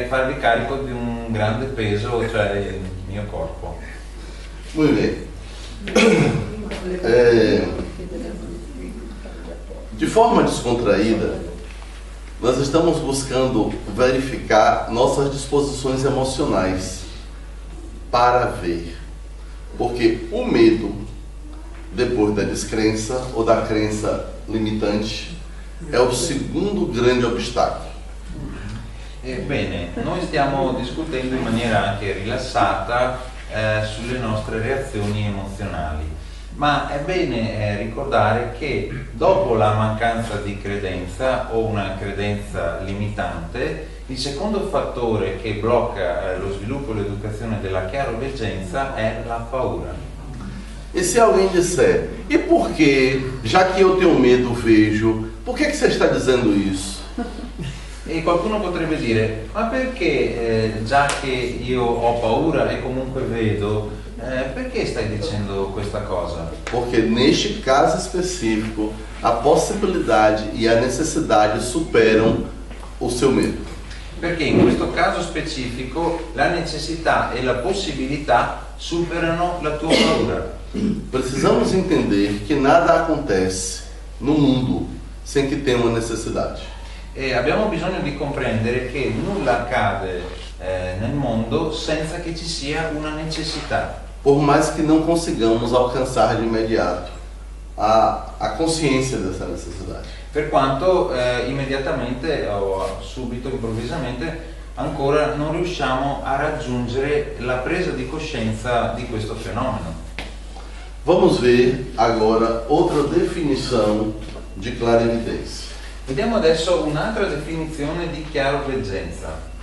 farvi carico di un grande peso, cioè il mio corpo. Muito bem. De forma descontraída, nós estamos buscando verificar nossas disposições emocionais para ver. Porque o medo, depois da descrença ou da crença limitante, é o segundo grande obstáculo. Bene, noi stiamo discutendo in maniera anche rilassata sulle nostre reazioni emozionali, ma è bene ricordare che dopo la mancanza di credenza o una credenza limitante, il secondo fattore che blocca lo sviluppo e l'educazione della chiaroveggenza è la paura. E se alguém disser, e por que, já que eu tenho medo, vejo, por que você está dizendo isso? E qualcuno potrebbe dire, ma perché già che io ho paura e comunque vedo, perché stai dicendo questa cosa? Porque neste caso específico, a possibilidade e a necessidade superam o seu medo. Perché in questo caso specifico la necessità e la possibilità superano la tua paura. Precisamos entender que nada acontece no mundo sem que tenha uma necessidade. E abbiamo bisogno di comprendere che nulla accade nel mondo senza che ci sia una necessità. Por mais que não consigamos alcançar de imediato a consciência dessa necessidade. Per quanto immediatamente o subito, improvvisamente, ancora non riusciamo a raggiungere la presa di coscienza di questo fenomeno. Vamos ver agora outra definição de clarividência. Vediamo adesso un'altra definizione di chiaroveggenza.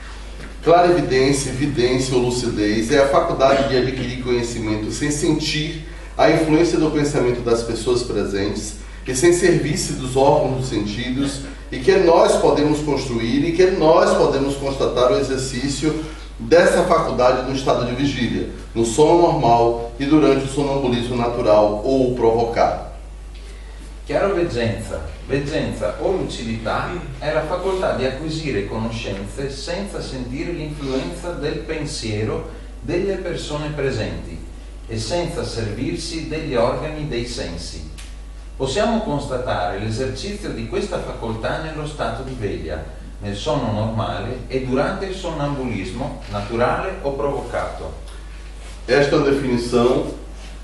Clarividência, evidência ou lucidez é a faculdade de adquirir conhecimento sem sentir a influência do pensamento das pessoas presentes e sem serviço dos órgãos dos sentidos, e que nós podemos construir e que nós podemos constatar o exercício dessa faculdade no estado de vigília, no sono normal e durante o sonambulismo natural ou provocado. Chiaroveggenza, veggenza o lucidità è la facoltà di acquisire conoscenze senza sentire l'influenza del pensiero delle persone presenti e senza servirsi degli organi dei sensi. Possiamo constatare l'esercizio di questa facoltà nello stato di veglia, nel sonno normale e durante il sonnambulismo naturale o provocato. Esta é uma definição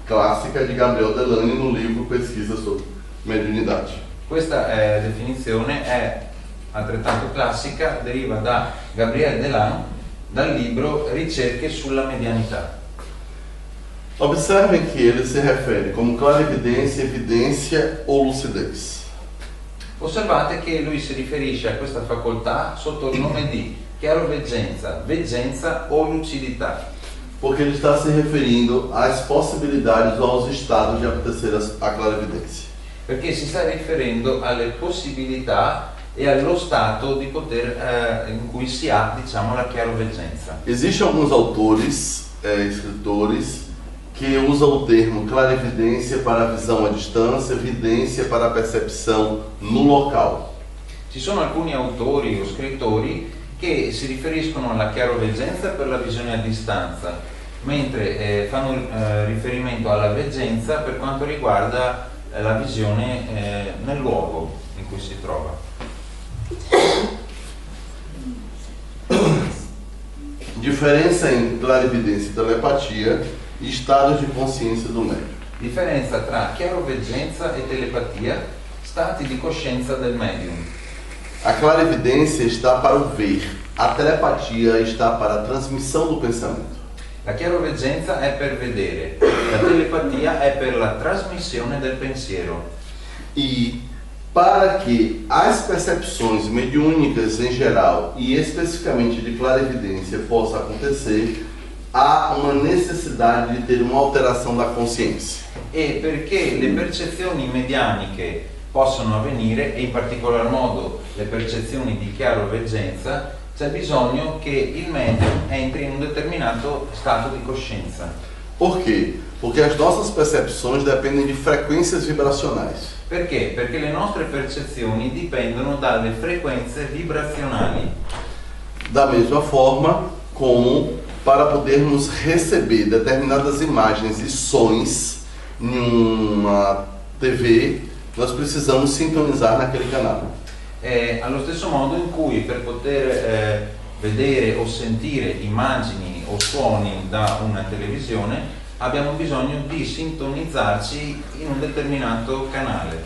clássica de Gabriel Delany no livro Pesquisa sobre Mediunidade. Questa definizione è altrettanto classica, deriva da Gabriel Delany dal libro Ricerche sulla medianità. Observem que ele se refere como clarividência, evidência ou lucidez. Osservate che lui si riferisce a questa facoltà sotto il nome di chiaroveggenza, veggenza o lucidità. Porque ele está se referindo às possibilidades ou aos estados de acontecer a clarividência. Perché si sta riferendo alle possibilità e allo stato di poter, in cui si ha, diciamo, la chiaroveggenza. Existem alguns autores, escritores, que usam o termo clarividência para a visão à distância, evidência para a percepção no local. Ci sono alcuni autori o scrittori che si riferiscono alla chiaroveggenza per la visione a distanza, mentre fanno riferimento alla veggenza per quanto riguarda la visione nel luogo in cui si trova. Diferença em clarividência e telepatia e estados de consciência do médium. Differenza tra chiaroveggenza e telepatia, stati di coscienza del medium. A clarividência está para o ver, a telepatia está para a transmissão do pensamento. La chiaroveggenza è per vedere, la telepatia è per la trasmissione del pensiero. E para que as percepções mediúnicas em geral e especificamente de clarividência possa acontecer, há uma necessidade de ter uma alteração da consciência. E perché le percezioni medianiche possono avvenire, e in particolar modo le percezioni di chiaroveggenza, c'è bisogno che il medium entri in un determinato stato di coscienza. Por quê? Porque as nossas percepções dependem de frequências vibracionais. Perché? Perché le nostre percezioni dipendono dalle frequenze vibrazionali. Da mesma forma como para podermos receber determinadas imagens e sons em uma TV, nós precisamos sintonizar naquele canal. È allo stesso modo in cui per poter vedere o sentire immagini o suoni da una televisione abbiamo bisogno di sintonizzarci in un determinato canale.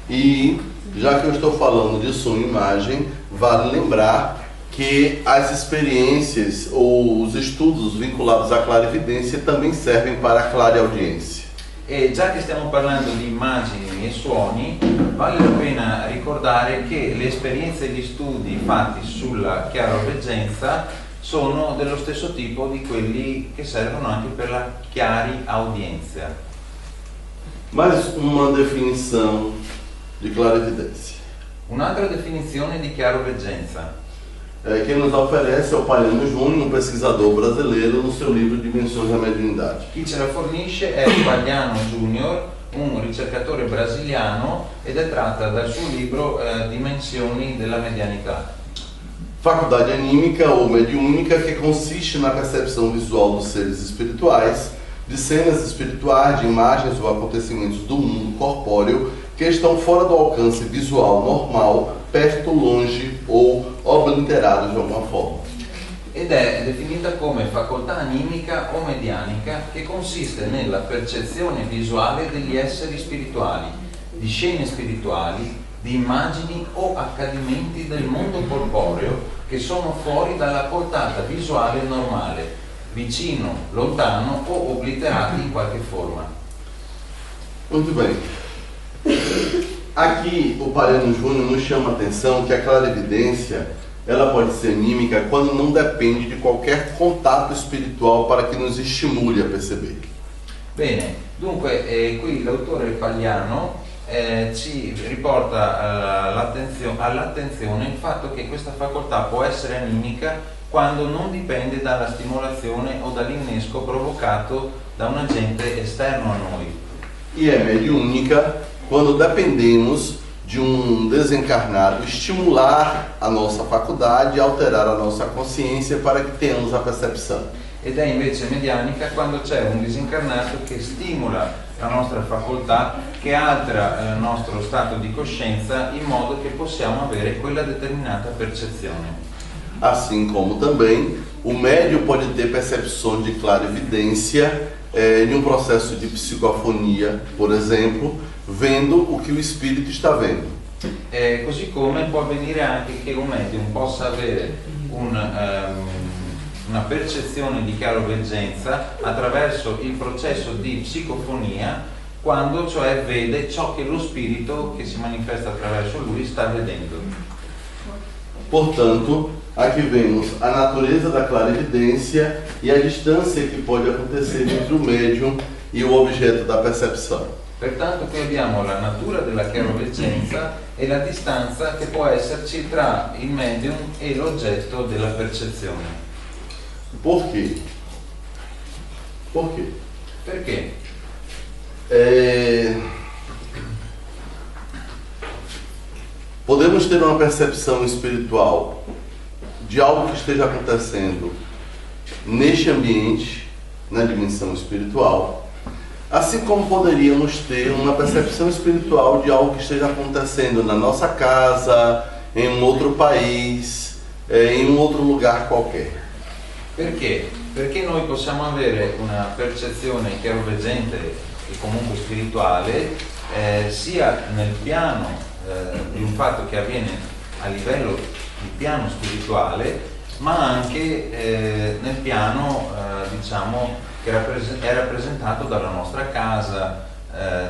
E já que eu estou falando de som e imagem, vale lembrar que as experiências ou os estudos vinculados à clarividência também servem para a clareaudiência. E già che stiamo parlando di immagini e suoni, vale la pena ricordare che le esperienze e gli studi fatti sulla chiaroveggenza sono dello stesso tipo di quelli che servono anche per la chiariaudienza. Mais uma definição de clarividência. Un'altra definizione di chiaroveggenza. Quem nos oferece é o Paiano Júnior, um pesquisador brasileiro, no seu livro Dimensões da Mediunidade. Chi ce la fornisce è Pagliano Junior, un ricercatore brasiliano, ed è tratta dal suo libro Dimensioni della medianità. Faculdade anímica ou mediúnica, que consiste na percepção visual dos seres espirituais, de cenas espirituais, de imagens ou acontecimentos do mundo corpóreo que estão fora do alcance visual normal, perto, longe ou obliterados de alguma forma. Ed è definita come facoltà animica o medianica, che consiste nella percezione visuale degli esseri spirituali, di scene spirituali, di immagini o accadimenti del mondo corporeo che sono fuori dalla portata visuale normale, vicino, lontano o obliterati in qualche forma. Muito bem. Aqui o Palhano Júnior nos chama a atenção que a clarividência ela pode ser anímica quando não depende de qualquer contato espiritual para que nos estimule a perceber. Bene, dunque qui l'autore Pagliano ci riporta all'attenzione il fatto che questa facoltà può essere animica quando non dipende dalla stimolazione o dall'innesco provocato da un agente esterno a noi. E é mediúnica quando dependemos de desencarnado estimular a nossa faculdade e alterar a nossa consciência para que tenhamos a percepção. Ed è invece medianica quando c'è un disincarnato che stimola la nostra facoltà, che altera il nostro stato di coscienza in modo che possiamo avere quella determinata percezione. Assim como também o médium pode ter percepções de clarividência em processo de psicofonia, por exemplo, vendo o que o espírito está vendo. Così come può avvenire anche che un medium possa avere una percezione di chiaroveggenza attraverso il processo di psicofonia, quando cioè vede ciò che lo spirito che si manifesta attraverso lui sta vedendo. Portanto, aqui vemos a natureza da clarividência e a distância que pode acontecer entre o médium e o objeto da percepção. Pertanto qui abbiamo la natura della chiaroveggenza e la distanza che può esserci tra il medium e l'oggetto della percezione. Por quê? Por quê? Perché? Podemos ter uma percepção espiritual de algo que esteja acontecendo neste ambiente, na dimensão espiritual, assim como poderíamos ter uma percepção espiritual de algo que esteja acontecendo na nossa casa, em um outro país, em um outro lugar qualquer. Perché? Perché noi possiamo avere una percezione chiaroveggente e comunque spirituale sia nel piano di un fatto che avviene a livello di piano spirituale, ma anche nel piano diciamo che è rappresentato dalla nostra casa,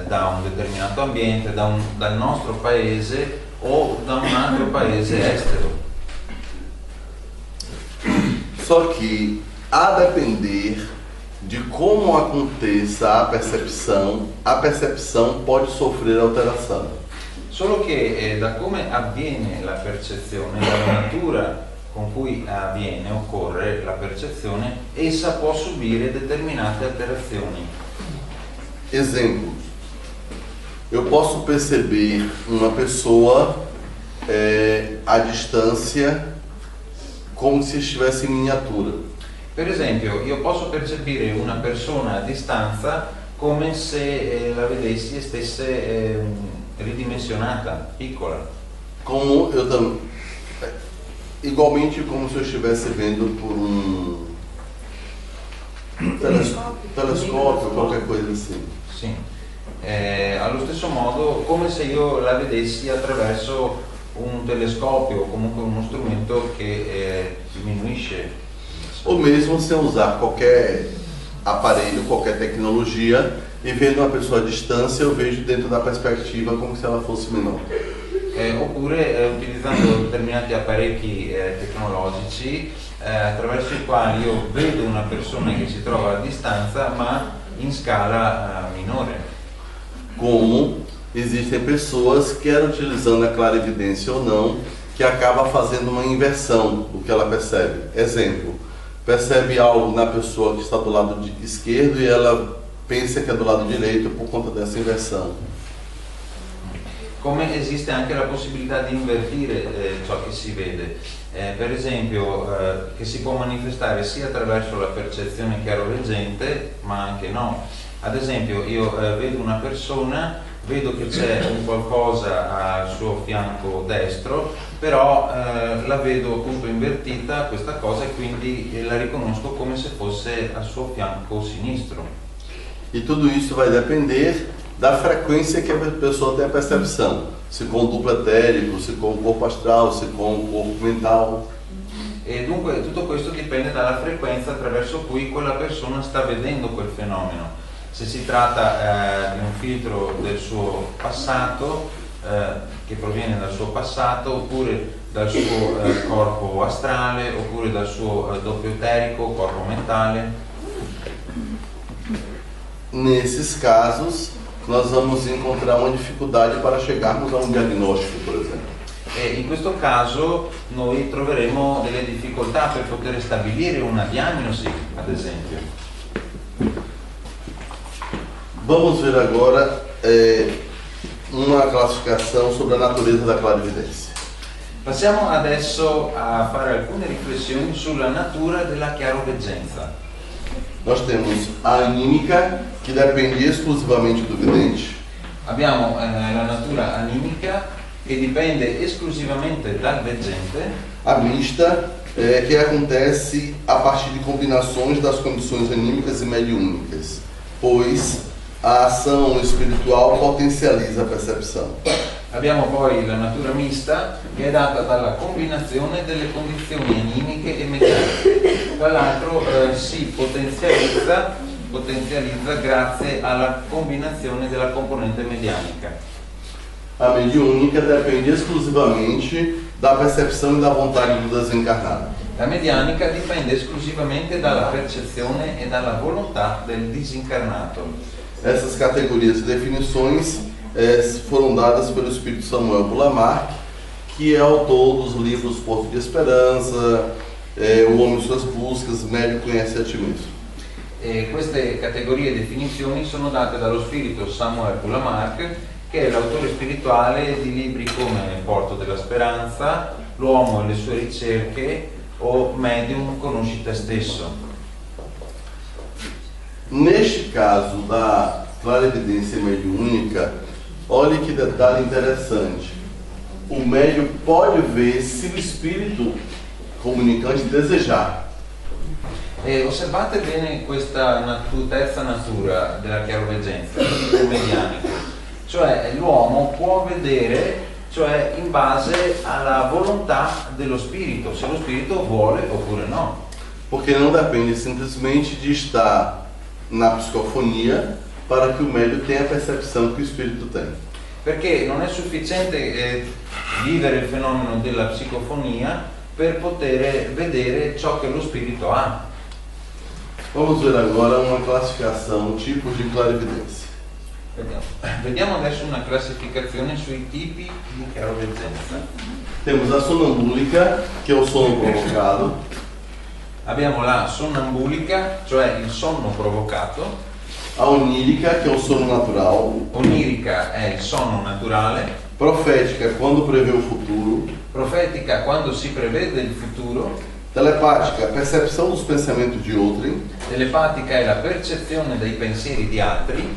da un determinato ambiente, dal nostro paese o da un altro paese estero. Só que, a depender de como aconteça a percepção pode sofrer alteração. Solo che da come avviene la percezione, dalla natura con cui avviene, occorre la percezione, essa può subire determinate alterazioni. Exemplo, eu posso perceber uma pessoa à distância come se estivesse in miniatura. Per esempio, io posso percepire una persona a distanza come se la vedessi e stesse ridimensionata, piccola. Como eu também, igualmente como se eu estivesse vendo por telescópio, qualquer coisa assim. Sì. Allo stesso modo, come se io la vedessi attraverso un telescopio o comunque uno strumento che diminuisce. Ou mesmo sem usar qualquer aparelho, qualquer tecnologia, e vendo uma pessoa à distância, eu vejo dentro da perspectiva como se ela fosse menor. Oppure utilizzando determinati apparecchi tecnologici attraverso i quali io vedo una persona che si trova a distanza ma in scala minore. Como existem pessoas, quer utilizando a clarividência ou não, que acaba fazendo uma inversão do que ela percebe. Exemplo, percebe algo na pessoa que está do lado esquerdo e ela pensa que é do lado direito por conta dessa inversão. come esiste anche la possibilità di invertire ciò che si vede, per esempio che si può manifestare sia attraverso la percezione chiaroveggente ma anche no. Ad esempio io vedo una persona, vedo che c'è un qualcosa al suo fianco destro, però la vedo appunto invertita questa cosa e quindi la riconosco come se fosse al suo fianco sinistro. E tudo isso vai depender da frequência que a pessoa tem a percepção, se com o duplo etérico, se com o corpo astral, se com o corpo mental. E dunque tutto questo dipende dalla frequenza attraverso cui quella persona sta vedendo quel fenomeno. Se si tratta di un filtro del suo passato, che proviene dal suo passato, oppure dal suo corpo astrale, oppure dal suo doppio eterico, corpo mentale. Nesses casos, nós vamos encontrar uma dificuldade para chegarmos a um diagnóstico, por exemplo. E in questo caso noi troveremo delle difficoltà per poter stabilire una diagnosi, ad esempio. Vamos ver agora uma classificação sobre a natureza da clarividência. Passiamo adesso a fare alcune riflessioni sulla natura della chiaroveggenza. Nós temos a anímica, que depende exclusivamente do vidente. Abbiamo la natura animica, che dipende esclusivamente dal veggente. A mista, que acontece a partir de combinações das condições anímicas e mediúnicas, pois a ação espiritual potencializa a percepção. Abbiamo poi la natura mista, che è data dalla combinazione delle condizioni animiche e meccaniche. Tra l'altro si potenzializza grazie alla combinazione della componente medianica. A mediúnica depende exclusivamente da percepção e da vontade do desencarnado. La medianica dipende esclusivamente dalla percezione e dalla volontà del disincarnato. Essas categorias e definições foram dadas pelo espírito Samuel Bulamark, que é autor dos livros Porto de Esperança, O Homem e Suas Buscas, Médio Conhece a Ti Mesmo. E queste categorie e definizioni sono date dallo spirito Samuel Bulamark, che è l'autore spirituale di libri come Porto della Speranza, L'uomo e le sue ricerche o Medium Conosci te stesso. Neste caso da clarividência mediúnica, olhe que detalhe interessante. O médium pode ver se o espírito comunicante desejar. Osservate bene questa terza natura della chiaroveggenza, il medianico. Cioè l'uomo può vedere, cioè in base alla volontà dello spirito, se lo spirito vuole oppure no. Porque não depende simplesmente de estar na psicofonia para que o médium tenha a percepção que o espírito tem. Perché non è sufficiente vivere il fenomeno della psicofonia per poter vedere ciò che lo spirito ha. Vamos ver agora uma classificação, tipos de clarividência. Vediamo adesso una classificazione sui tipi di chiaroveggenza. Temos a sonambúlica, que é o sono provocado. Abbiamo la sonnambulica, cioè il sonno provocato. A onírica, que é o sono natural. Onirica è il sonno naturale. Profética, quando prevê o futuro. Profetica, quando si prevede il futuro. Telepática, percepção dos pensamentos de outrem. Telepatica è la percezione dei pensieri di altri.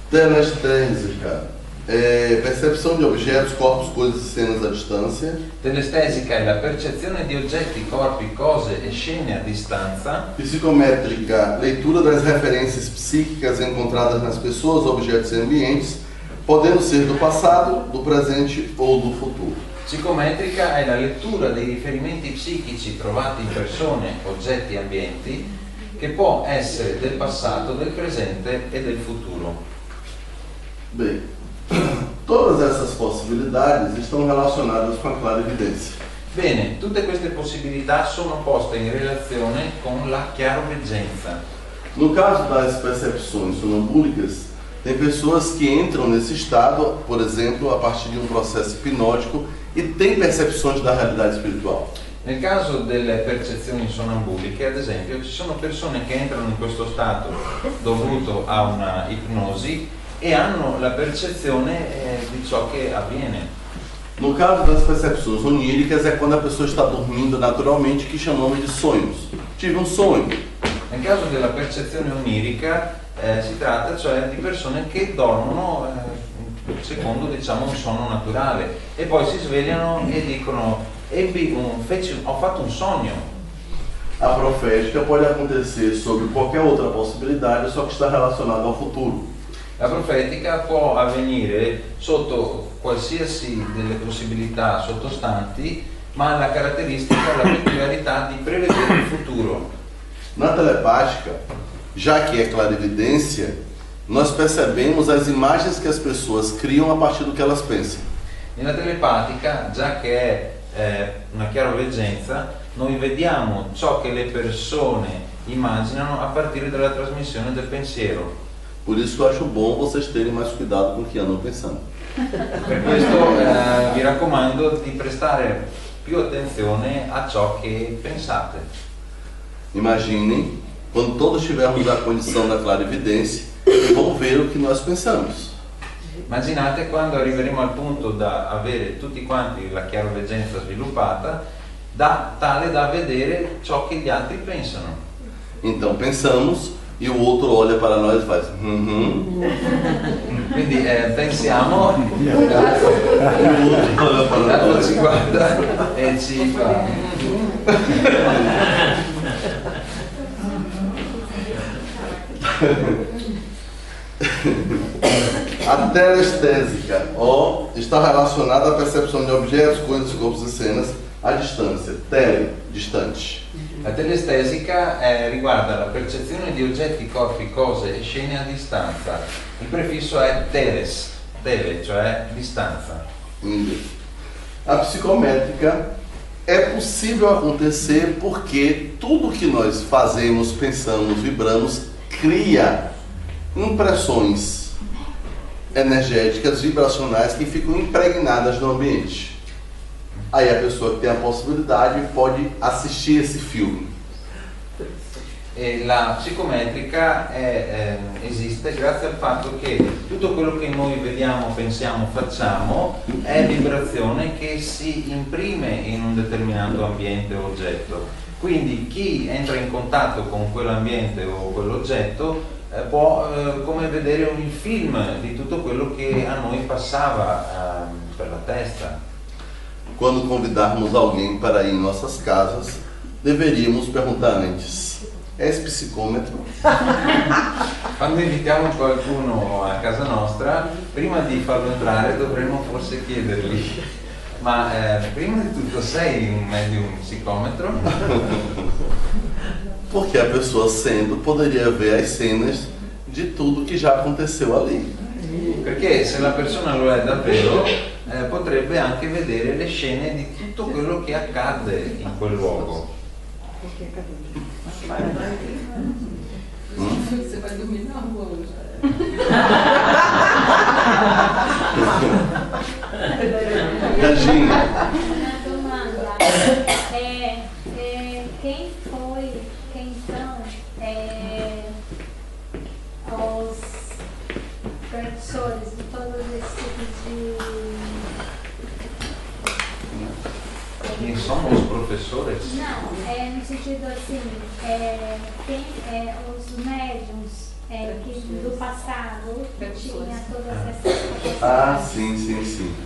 Tenestésica, percepção de objetos, corpos, coisas e cenas à distância. Telestesica è la percezione di oggetti, corpi, cose e scene a distanza. Psicométrica, leitura das referências psíquicas encontradas nas pessoas, objetos e ambientes, podendo ser do passado, do presente ou do futuro. Psicometrica è la lettura dei riferimenti psichici trovati in persone, oggetti e ambienti, che può essere del passato, del presente e del futuro. Bem, todas essas possibilidades estão relacionadas com a clarividência. Bene, tutte queste possibilità sono poste in relazione con la chiaroveggenza. No caso das percepções sonambúlicas, tem pessoas que entram nesse estado, por exemplo, a partir de um processo hipnótico e têm percepções da realidade espiritual. Nel caso delle percezioni sonambuliche, ad esempio, ci sono persone che entrano in questo stato dovuto a una ipnosi e hanno la percezione di ciò che avviene. No caso das percepções oníricas é quando a pessoa está dormindo naturalmente, que chamamos de sonhos. Tive um sonho. Nel caso della percezione onirica si tratta cioè di persone che dormono secondo diciamo un sonno naturale e poi si svegliano e dicono ho fatto un sogno. A profética pode acontecer sobre qualquer outra possibilidade, só que está relacionada ao futuro. La profetica può avvenire sotto qualsiasi delle possibilità sottostanti, ma la caratteristica, la peculiarità di prevedere il futuro. Na telepática, já que é clarividência, nós percebemos as imagens que as pessoas criam a partir do que elas pensam. Nella telepatica, già che è una chiaroveggenza, noi vediamo ciò che le persone immaginano a partire dalla trasmissione del pensiero. Por isso que eu acho bom vocês terem mais cuidado com o que andam pensando. Per questo vi raccomando di prestare più attenzione a ciò che pensate. Imaginem, quando todos tivermos a condição da clarividência, vão ver o que nós pensamos. Immaginate quando arriveremo al punto da avere tutti quanti la chiaroveggenza sviluppata, tale da vedere ciò che gli altri pensano. Então pensamos e o outro olha para nós e faz Quindi pensiamo, e o outro olha para l'altro nós. ci guarda e ci fa. A telestésica, está relacionada à percepção de objetos, coisas, corpos e cenas à distância. Tele, distante. La telestesica riguarda la percezione di oggetti, corpi, cose e scene a distanza. Il prefisso è teles, tele, cioè distanza. A psicométrica é possível acontecer porque tudo que nós fazemos, pensamos, vibramos, cria impressões energéticas, vibracionais que ficam impregnadas no ambiente. Aí a pessoa que tem a possibilidade pode assistir esse filme. E la psicometrica esiste grazie al fatto che tutto quello che noi vediamo, pensiamo, facciamo è vibrazione che si imprime in un determinato ambiente o oggetto. Quindi chi entra in contatto con quell'ambiente o quell'oggetto può come vedere un film di tutto quello che a noi passava per la testa. Quando convidarmos alguém para ir em nossas casas, deveríamos perguntar antes: és psicômetro? Quando invitiamo qualcuno a casa nostra, prima di farlo entrare dovremmo forse chiedergli: ma prima di tutto sei un medium psicometro? Porque a pessoa sendo poderia ver as cenas de tudo que já aconteceu ali. Perché se la persona lo è davvero, potrebbe anche vedere le scene di tutto quello che accade in quel luogo. Você vai dormir na rua hoje. Regina, Uma domanda. Quem são os professores de todos esses tipos de... Quem são os professores? Não, no sentido assim, tem os médiums do passado que tinha todas essas... ah, sim.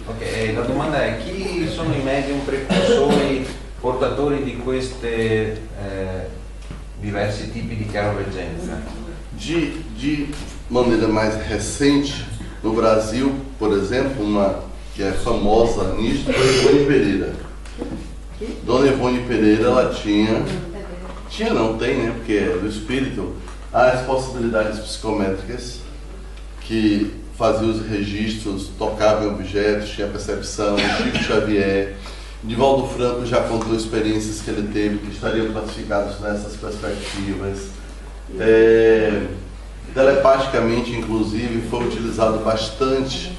Ok, la domanda è: chi sono i medium precursori, portatori di queste diversi tipi di chiaroveggenza? De maneira mais recente, no Brasil, por exemplo, uma que é famosa nisso foi Ivone Pereira. Dona Ivone Pereira, ela tem, né, porque é do espírito, as possibilidades psicométricas, que fazia os registros, tocava em objetos, tinha percepção. Chico Xavier, Divaldo Franco já contou experiências que ele teve que estariam classificadas nessas perspectivas. Telepaticamente, inclusive, foi utilizado bastante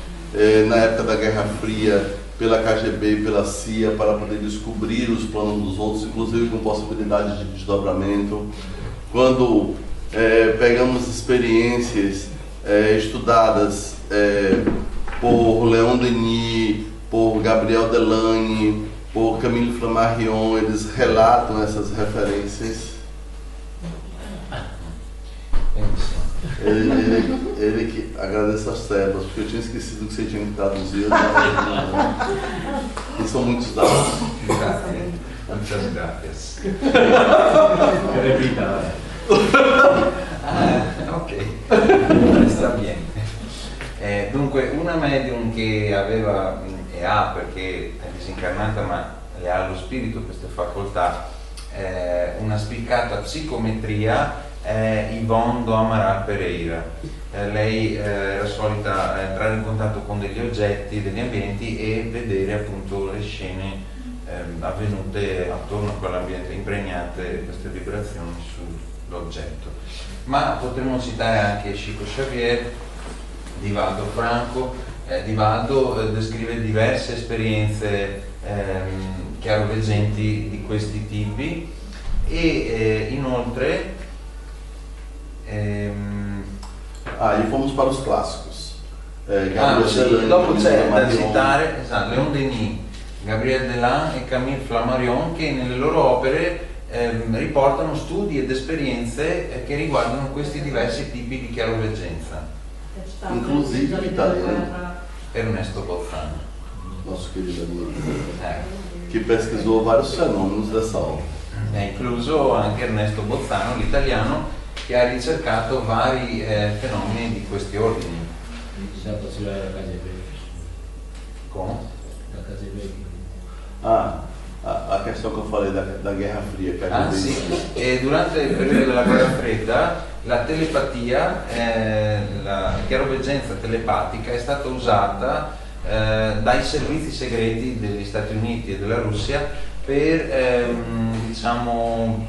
na época da Guerra Fria pela KGB e pela CIA para poder descobrir os planos dos outros, inclusive com possibilidade de desdobramento. Quando pegamos experiências estudadas por Leon Denis, por Gabriel Delany, por Camille Flammarion, eles relatam essas referências. Ele que agradece as células, porque eu tinha esquecido que você tinha que traduzir. E são muitos dados. Muchas gracias. Ok, sta bene. Dunque, una medium che aveva e ha, perché è disincarnata ma le ha allo spirito queste facoltà, una spiccata psicometria, è Yvonne do Amaral Pereira. Lei era solita entrare in contatto con degli oggetti, degli ambienti e vedere appunto le scene avvenute attorno a quell'ambiente, impregnate queste vibrazioni sull'oggetto. Ma potremmo citare anche Chico Xavier, Divaldo Franco. Divaldo descrive diverse esperienze chiaroveggenti di questi tipi e inoltre e fomos para os clássicos. Sì, dopo c'è da citare Leon Denis, Gabriel Delany e Camille Flammarion, che nelle loro opere riportano studi ed esperienze che riguardano questi diversi tipi di chiaroveggenza. Inclusive l'italiano Ernesto Bozzano, nosso querido amigo, que pesquisou vários fenômenos dessa obra. È incluso anche Ernesto Bozzano, l'italiano, che ha ricercato vari fenomeni di questi ordini. Come? A questão que eu falei da Guerra Fria. Sì, e durante il periodo della Guerra Fredda la telepatia, la chiaroveggenza telepatica è stata usata dai servizi segreti degli Stati Uniti e della Russia per diciamo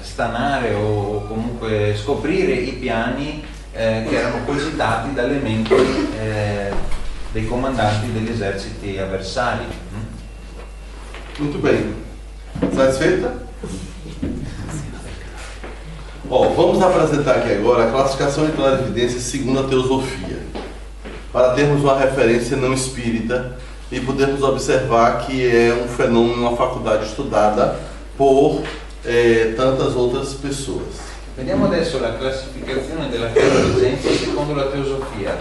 stanare o comunque scoprire i piani che erano cogitati dalle menti dei comandanti degli eserciti avversari. Muito bem. Satisfeita? Vamos apresentar aqui agora a classificação de clarividência segundo a teosofia, para termos uma referência não espírita e podermos observar que é um fenômeno, uma faculdade estudada por tantas outras pessoas. Vediamo adesso la classificazione della chiaroveggenza secondo la teosofia.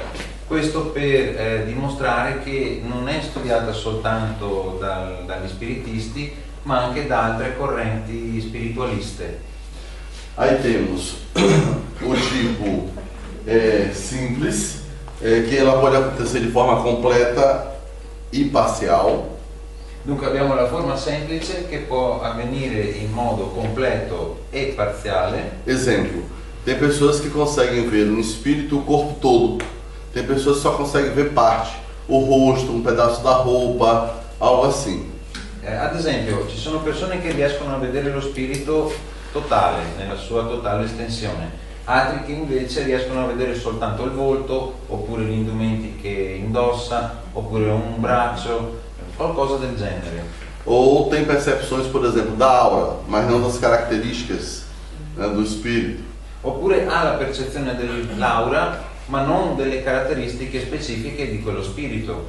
Questo per dimostrare che non è studiata soltanto dagli spiritisti, ma anche da altre correnti spiritualiste. Aí temos o tipo simples, que ela pode acontecer de forma completa e parcial. Dunque abbiamo la forma semplice che può avvenire in modo completo e parziale. Exemplo, tem pessoas que conseguem ver no espírito o corpo todo. Tem pessoas que só conseguem ver parte, o rosto, um pedaço da roupa, algo assim. Ad esempio, ci sono persone che riescono a vedere lo spirito totale, nella sua totale estensione, altri che invece riescono a vedere soltanto il volto, oppure gli indumenti che indossa, oppure un braccio, qualcosa del genere. Ou tem percepções, por exemplo, da aura, mas não das características do espírito. Oppure ha la percezione dell'aura, ma non delle caratteristiche specifiche di quello spirito.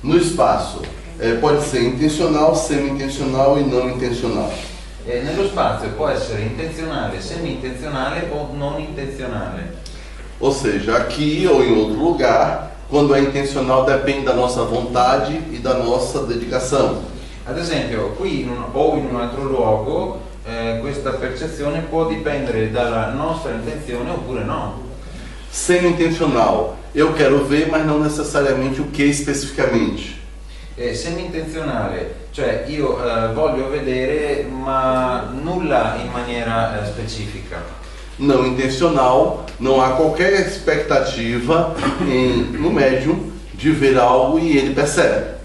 No espaço, pode ser intencional, semi-intencional e não intencional. Nello spazio può essere intenzionale, semi-intenzionale o non intenzionale. Ou seja, aqui ou em outro lugar, quando é intencional depende da nossa vontade e da nossa dedicação. Ad esempio, qui o in un altro luogo, questa percezione può dipendere dalla nostra intenzione oppure no. Semi-intencional, eu quero ver, mas não necessariamente o que especificamente. Semi-intenzionale, cioè io voglio vedere ma nulla in maniera specifica. Não intencional, não há qualquer expectativa no médium de ver algo e ele percebe.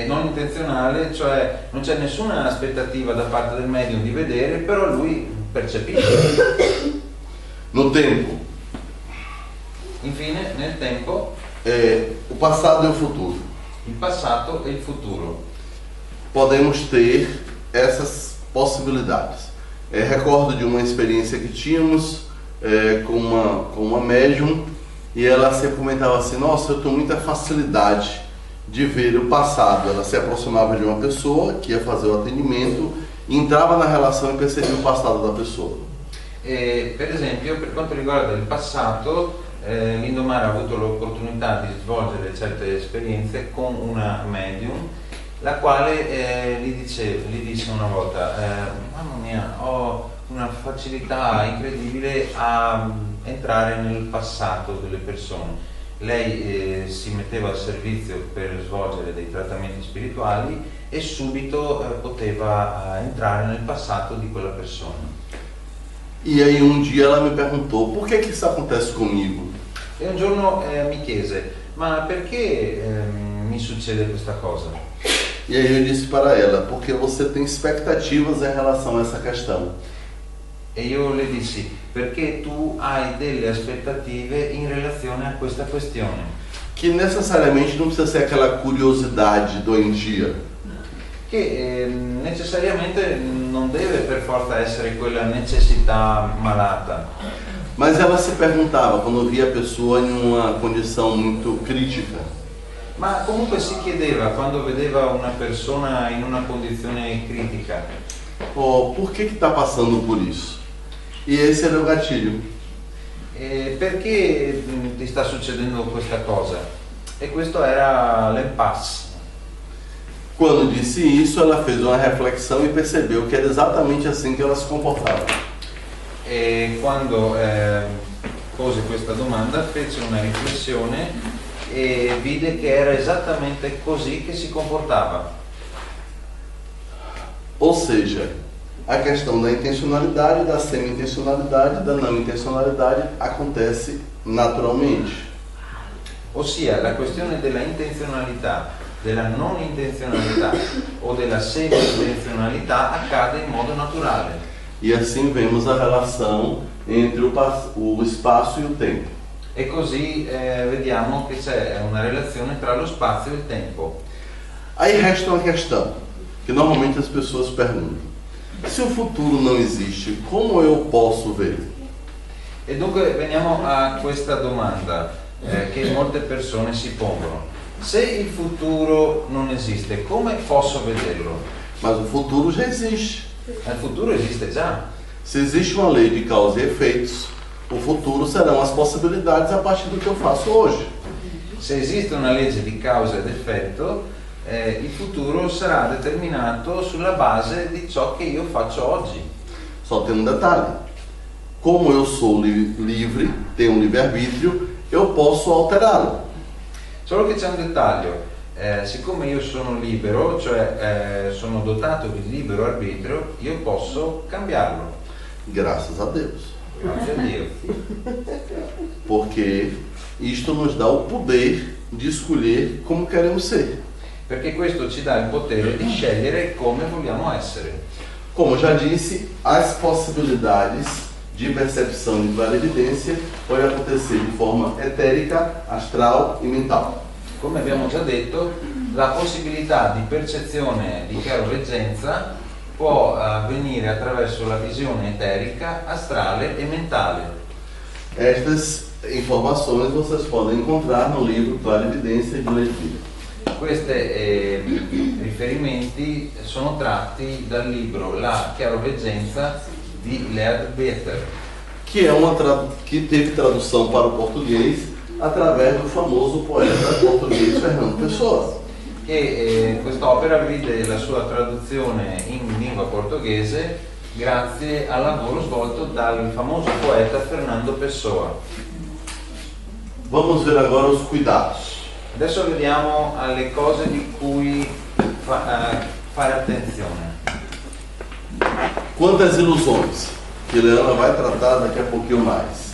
Non intenzionale, cioè non c'è nessuna aspettativa da parte del medium di vedere, però lui percepisce. No tempo. Infine, nel tempo, o passado e o futuro. Il passato e il futuro. Podemos ter essas possibilidades. Recordo de uma experiência que tínhamos com uma médium, e ela sempre comentava assim: nossa, eu tenho muita facilidade de ver o passado. Ela se aproximava de uma pessoa que ia fazer o atendimento, entrava na relação e percebia o passado da pessoa. Per esempio, per quanto riguarda il passato, Lindomar ha avuto l'opportunità di svolgere certe esperienze con una medium, la quale gli disse una volta: mamma mia, ho una facilità incredibile a entrare nel passato delle persone. Lei si metteva al servizio per svolgere dei trattamenti spirituali e subito poteva entrare nel passato di quella persona. E aí um dia ela me perguntou: por que isso acontece comigo? E un giorno mi chiese: ma perché mi succede questa cosa? E aí eu disse para ela: porque você tem expectativas em relação a essa questão. E io le dissi: perché tu hai delle aspettative in relazione a questa questione. Que necessariamente não precisa ser aquela curiosidade doentia. Che necessariamente non deve per forza essere quella necessità malata. Mas ela se perguntava quando via a pessoa em uma condição muito crítica: Ma comunque si chiedeva, quando vedeva una persona in una condizione critica: oh, por que está passando por isso? E esse era o gatilho. Perché ti sta succedendo questa cosa? E questo era l'impasse. Quando disse isso, ela fez uma reflexão e percebeu que era exatamente assim que ela se comportava. E quando pose questa domanda, fece una riflessione e vide che era esattamente così che si comportava. Ou seja, a questão da intencionalidade, da semi-intencionalidade, da não intencionalidade acontece naturalmente. Ossia, la questione della intenzionalità, della non intenzionalità o della semi-intenzionalità accade in modo naturale. E assim vemos a relação entre o espaço e o tempo. E così vediamo che c'è una relazione tra lo spazio e il tempo. Aí resta uma questão que normalmente as pessoas perguntam: se o futuro não existe, como eu posso ver? E dunque veniamo a questa domanda che molte persone si pongono: se il futuro non esiste, come posso vederlo? Mas o futuro já existe. Il futuro esiste già. Se existe uma lei de causa e efeitos, o futuro serão as possibilidades a partir do que eu faço hoje. Se esiste una legge di causa ed effetto, il futuro sarà determinato sulla base di ciò che io faccio oggi. Só tem um detalhe: como eu sou livre, tenho um livre-arbítrio, eu posso alterá-lo. Solo che c'è un dettaglio: siccome io sono libero, cioè sono dotato di libero arbitrio, io posso cambiarlo. Graças a Deus. Grazie a Dio. Porque isto nos dá o poder de escolher como queremos ser. Perché questo ci dà il potere di scegliere come vogliamo essere. Como já disse, as possibilidades de percepção de clarividência podem acontecer de forma etérica, astral e mental. Come abbiamo già detto, la possibilità di percezione di chiaroveggenza può avvenire attraverso la visione eterica, astrale e mentale. Estas informações vocês podem encontrar no livro Clarividência de Leitira. Questi riferimenti sono tratti dal libro La chiaroveggenza di Leadbetter, que teve tradução para o português através do famoso poeta português Fernando Pessoa. E quest'opera vide la sua traduzione in lingua portoghese grazie al lavoro svolto dal famoso poeta Fernando Pessoa. Vamos ver agora os cuidados. Adesso vediamo alle cose di cui fare attenzione. Quantas ilusões, que Leana vai tratar daqui a pouquinho mais.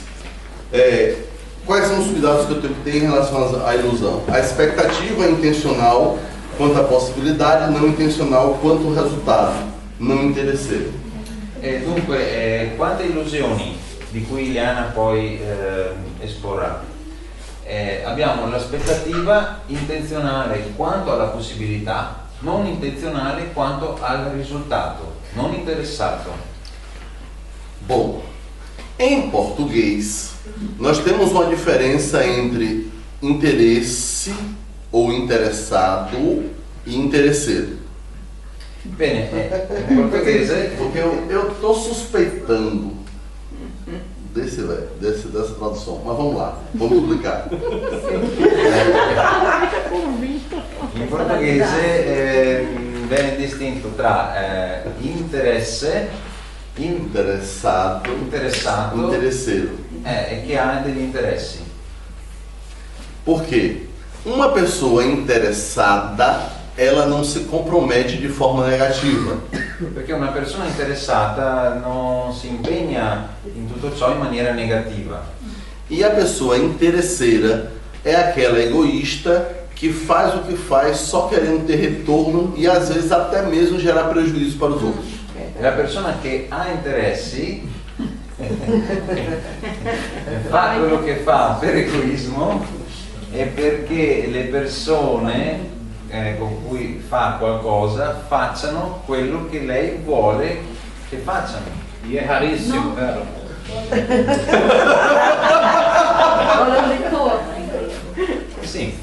Quais são os cuidados que eu tenho que ter em relação à ilusão? A expectativa intencional quanto à possibilidade, não intencional quanto ao resultado, não interesseiro. Dunque, quante illusioni di cui Iliana poi esporrà? Abbiamo l'aspettativa intenzionale quanto alla possibilità, non intenzionale quanto al risultato, non interessato. Bom, Em português, nós temos uma diferença entre interesse ou interessado e interesseiro. Bene, in portoghese Porque eu estou suspeitando dessa tradução, mas vamos lá, vamos publicar. in portoghese viene distinto tra interesse, Interessado, interessato interesseiro. e che ha degli interessi. Por quê? Uma pessoa interessada, ela não se compromete de forma negativa. Perché una persona interessata non si impegna in tutto ciò in maniera negativa. E a pessoa interesseira é aquela egoísta que faz o que faz só querendo ter retorno e às vezes até mesmo gerar prejuízo para os outros. E la persona che ha interessi fa quello che fa per egoismo e perché le persone con cui fa qualcosa facciano quello che lei vuole che facciano. Gli è rarissimo, vero? Sì.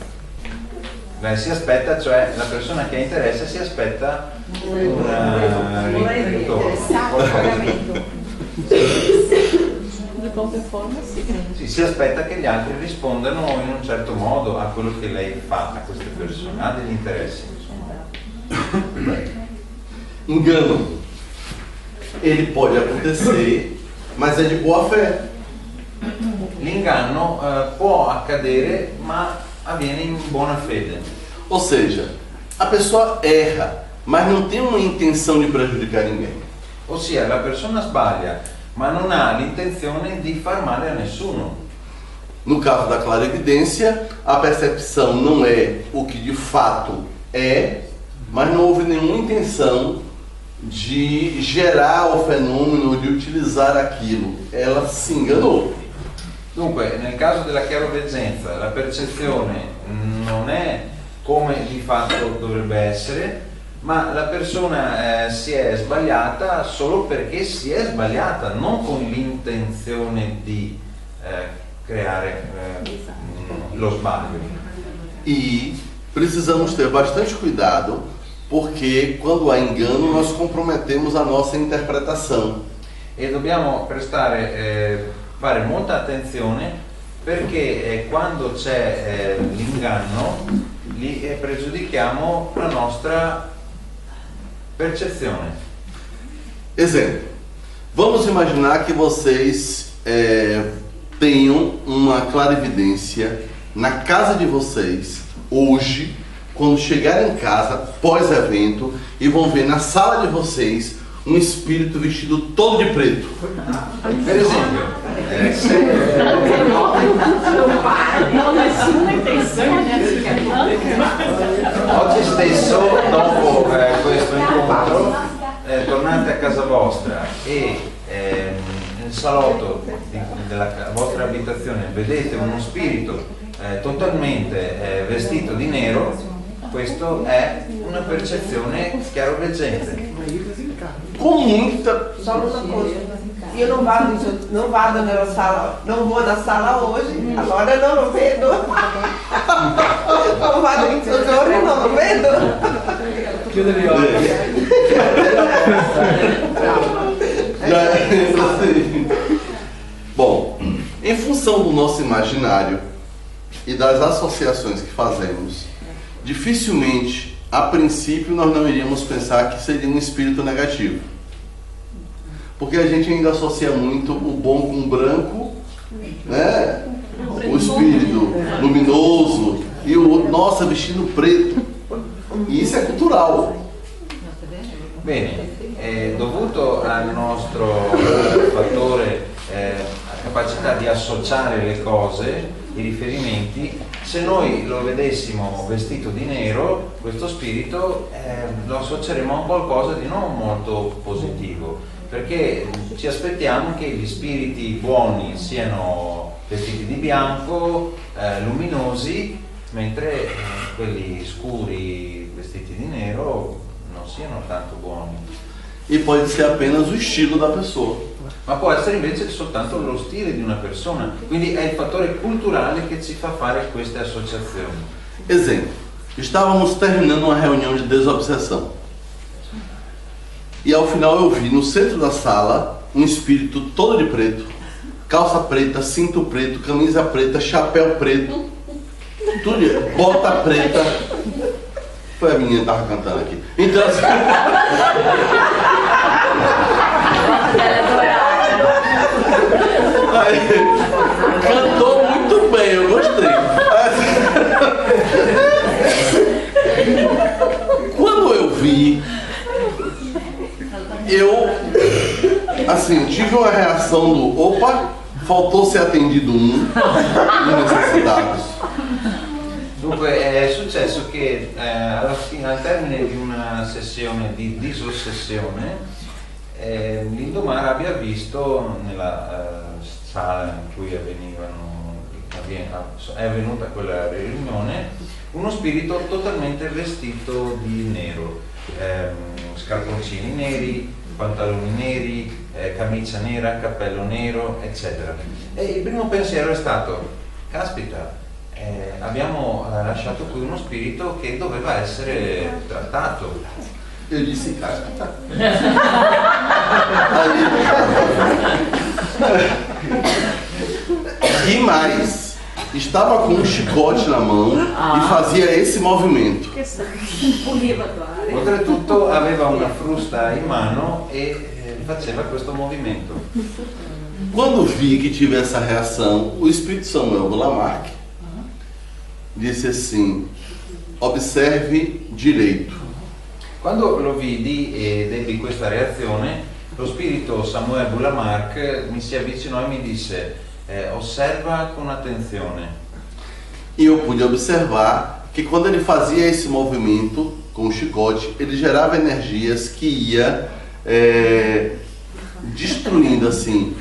Beh, si aspetta, cioè la persona che ha interesse si aspetta un ritorno. Di qualche forma sì. Sì, si aspetta che gli altri rispondano in un certo modo a quello che lei fa a queste persone, ha degli interessi. Engano. Ele pode acontecer, mas é de boa fé. L'inganno può accadere, ma avviene in buona fede. Ou seja, a pessoa erra, mas não tem uma intenção de prejudicar ninguém. Ossia, la persona sbaglia, ma non ha l'intenzione di far male a nessuno. No caso da clarividência, a percepção não é o que de fato é, mas não houve nenhuma intenção de gerar o fenômeno, de utilizar aquilo. Ela se enganou. Dunque, nel caso della chiaroveggenza, la percezione non è come di fatto dovrebbe essere, ma la persona si è sbagliata solo perché si è sbagliata, non con l'intenzione di creare lo sbaglio. E precisamos ter bastante cuidado, porque quando há engano nós comprometemos a nossa interpretação. E dobbiamo fare molta attenzione perché quando c'è l'inganno lì pregiudichiamo la nostra percezione. Exemplo, vamos imaginar que vocês tenham uma clarividência na casa de vocês hoje, quando chegarem em casa pós-evento e vão ver na sala de vocês um espírito vestido todo de preto. Per esempio, oggi stesso, dopo questo incontro, tornate a casa vostra e nel salotto della vostra abitazione vedete uno spirito totalmente vestito di nero, questo è una percezione chiaroveggente. Com muita... Só uma coisa, eu não vado na sala, não vou na sala hoje, agora não vedo. Não vado in soggiorno, non vedo. Chiude gli occhi. Bom, em função do nosso imaginário e das associações que fazemos, dificilmente, a princípio, nós não iríamos pensar que seria um espírito negativo. Porque a gente ainda associa muito o bom com o branco, né? O espírito luminoso e o nosso vestido preto. E isso é cultural. Bene, dovuto al nostro fattore capacità di associare le cose, i riferimenti, se noi lo vedessimo vestito di nero, questo spirito lo associeremo a qualcosa di non molto positivo, perché ci aspettiamo che gli spiriti buoni siano vestiti di bianco, luminosi, mentre quelli scuri vestiti di nero non siano tanto buoni. E pode ser apenas o estilo da pessoa. ma può essere invece soltanto lo stile di una persona, quindi è il fattore culturale che ci fa fare queste associazioni. Exemplo, estávamos terminando uma reunião de desobsessão e ao final eu vi no centro da sala um espírito todo de preto, calça preta, cinto preto, camisa preta, chapéu preto, tudo, bota preta. Foi a menina que estava cantando aqui. Então assim, aí, cantou muito bem, eu gostei. Quando eu vi, eu assim, tive uma reação do opa, faltou ser atendido dos necessitados. Dunque è successo che al termine di una sessione di disossessione l'Indomar abbia visto nella sala in cui è avvenuta quella riunione uno spirito totalmente vestito di nero, scarponcini neri, pantaloni neri, camicia nera, cappello nero, eccetera. E il primo pensiero è stato: caspita, abbiamo lasciato qui uno spirito che doveva essere trattato. Eu disse, caspita. E mais, estava com um chicote na mão e fazia esse movimento. Oltretutto aveva una frusta in mano e faceva questo movimento. Quando vi que tive essa reação, o Espírito Samuel Lamarck disse assim: observe direito. Quando lo vidi ed ebbi questa reazione, lo spirito Samuel Lamarck mi si avvicinò e mi disse: osserva con attenzione. E eu pude observar que quando ele fazia esse movimento com o chicote, ele gerava energias que ia destruindo assim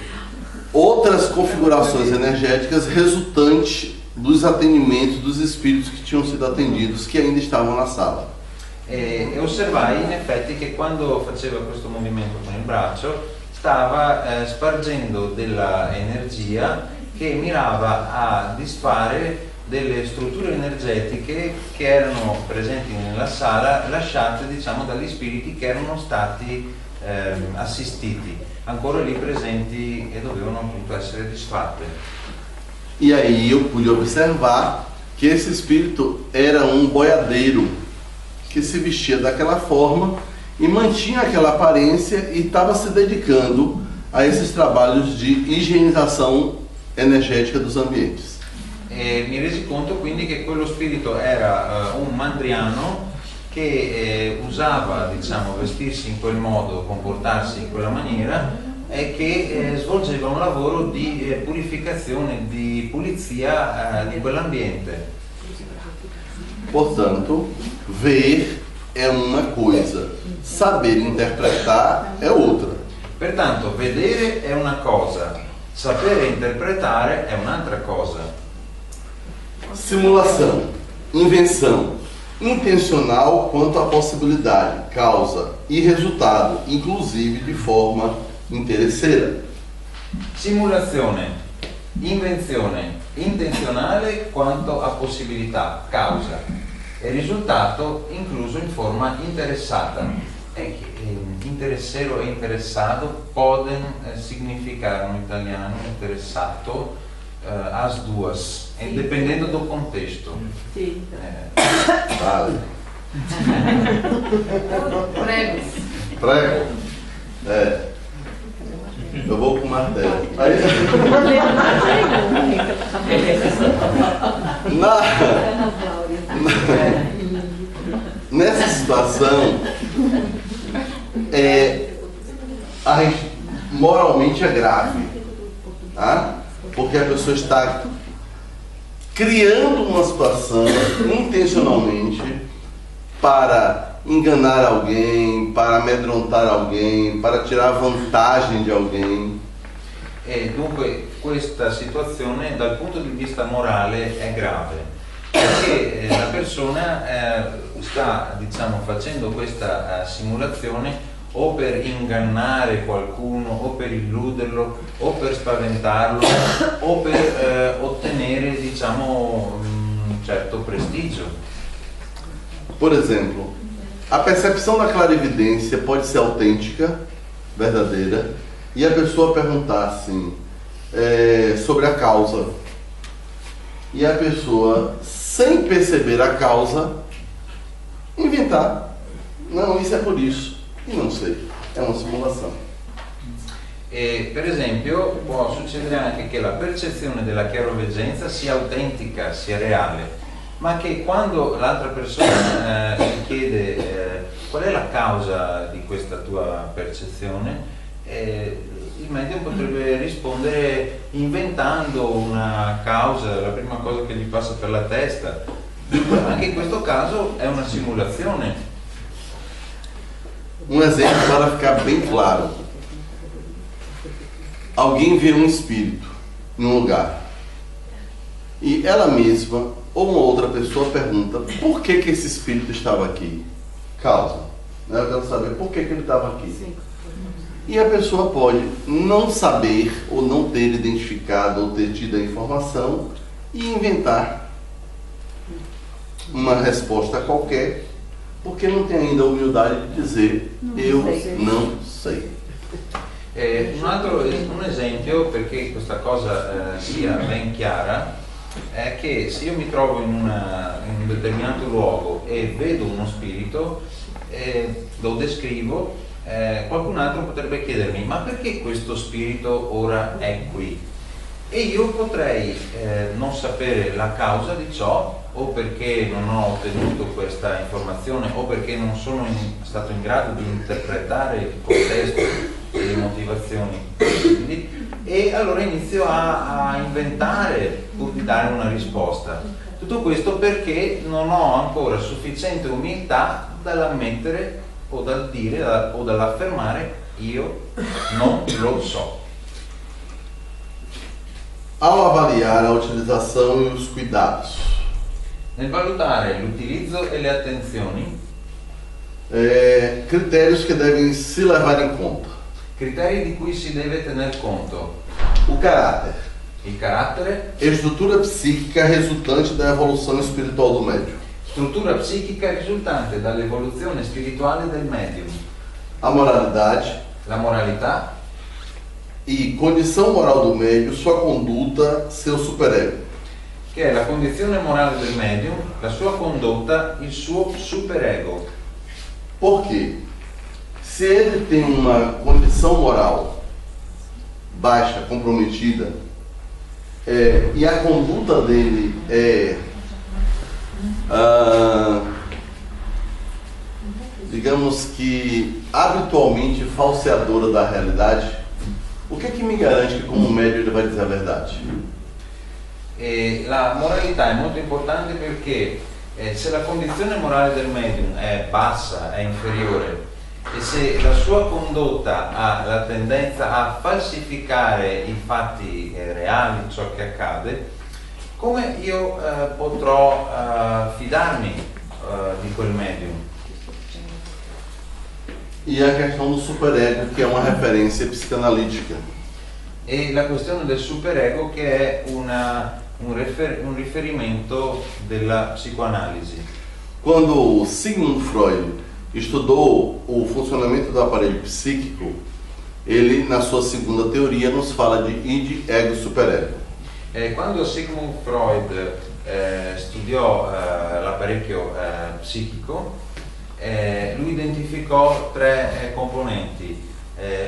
outras configurações energéticas resultantes dos atendimentos dos espíritos que tinham sido atendidos, que ainda estavam na sala. E osservai in effetti che quando faceva questo movimento con il braccio stava spargendo della energia che mirava a disfare delle strutture energetiche che erano presenti nella sala, lasciate diciamo dagli spiriti che erano stati assistiti, ancora lì presenti e dovevano appunto essere disfatte. E aí eu pude observar que esse espírito era um boiadeiro que se vestia daquela forma e mantinha aquela aparência e estava se dedicando a esses trabalhos de higienização energética dos ambientes. E mi resi conto quindi che quello spirito era un mandriano che usava, diciamo, vestirsi in quel modo, comportarsi in quella maniera e che svolgeva un lavoro di purificazione, di pulizia di quell'ambiente. Portanto, ver é uma coisa, saber interpretar é outra. Pertanto, vedere è una cosa, sapere interpretare è un'altra cosa. Simulação, invenção, intencional quanto à possibilidade, causa e resultado, inclusive de forma interesseira. Simulazione, invenzione, intenzionale quanto a possibilità, causa e risultato incluso in forma interessata. Interessero e interessato podem significar no italiano interessato as duas, dependendo do contexto. Sì. Vale. Prego. Prego. Eu vou com o martelo. Aí... Nessa situação, moralmente é grave, tá? Porque a pessoa está criando uma situação intencionalmente para enganar alguém, para amedrontar alguém, para tirar vantagem de alguém. E dunque questa situazione dal punto di vista morale è grave, perché la persona sta, diciamo, facendo questa simulazione o per ingannare qualcuno, o per illuderlo, o per spaventarlo, o per ottenere, diciamo, un certo prestigio. Por exemplo, a percepção da clarividência pode ser autêntica, verdadeira, e a pessoa perguntar assim, sobre a causa. E a pessoa, sem perceber a causa, inventar. Não, isso é por isso. E não sei, è una simulazione. E per esempio può succedere anche che la percezione della chiaroveggenza sia autentica, sia reale, ma che quando l'altra persona ti chiede qual è la causa di questa tua percezione, il medium potrebbe rispondere inventando una causa, la prima cosa che gli passa per la testa. Anche in questo caso è una simulazione. Um exemplo para ficar bem claro. Alguém vê um espírito em um lugar e ela mesma ou uma outra pessoa pergunta por que esse espírito estava aqui? Causa. Eu quero saber por que ele estava aqui. Sim. E a pessoa pode não saber ou não ter identificado ou ter tido a informação e inventar uma resposta qualquer, porque não tem ainda a humildade de dizer eu não sei. Un esempio, perché questa cosa sia ben chiara, è che se io mi trovo in un determinato luogo e vedo uno spirito, lo descrivo, qualcun altro potrebbe chiedermi ma perché questo spirito ora è qui? E io potrei non sapere la causa di ciò, o perché non ho ottenuto questa informazione, o perché non sono stato in grado di interpretare il contesto e le motivazioni possibili, e allora inizio a inventare pur di dare una risposta. Tutto questo perché non ho ancora sufficiente umiltà dall'ammettere o dal dire o dall'affermare io non lo so. Ao avaliar a utilização e os cuidados. Nel valutare l'utilizzo e le attenzioni, critérios que devem se levar em conta. Criteri di cui si deve tener conto. O caráter. Il carattere. Estrutura psíquica resultante da evolução espiritual do médium. Struttura psichica risultante dall'evoluzione spirituale del medium. A moralidade. La moralità. E condição moral do médium, sua conduta, seu superego. Che è la condizione morale del medium, la sua condotta, il suo superego. Por quê? Se ele tem uma condição moral baixa, comprometida, e a conduta dele é, digamos que, habitualmente falseadora da realidade, o que é que me garante que como médium ele vai dizer a verdade? La moralità è molto importante perché se la condizione morale del medium è bassa, è inferiore, e se la sua condotta ha la tendenza a falsificare i fatti reali, ciò che accade, come io potrò fidarmi di quel medium? E a questão do superego, que é uma referência psicanalítica. E la questione del superego, che è un riferimento della psicoanalisi. Quando Sigmund Freud estudou o funcionamento do aparelho psíquico, ele, na sua segunda teoria, nos fala de id, ego, superego. Quando Sigmund Freud studiò l'apparecchio psichico, lui identificò tre componenti,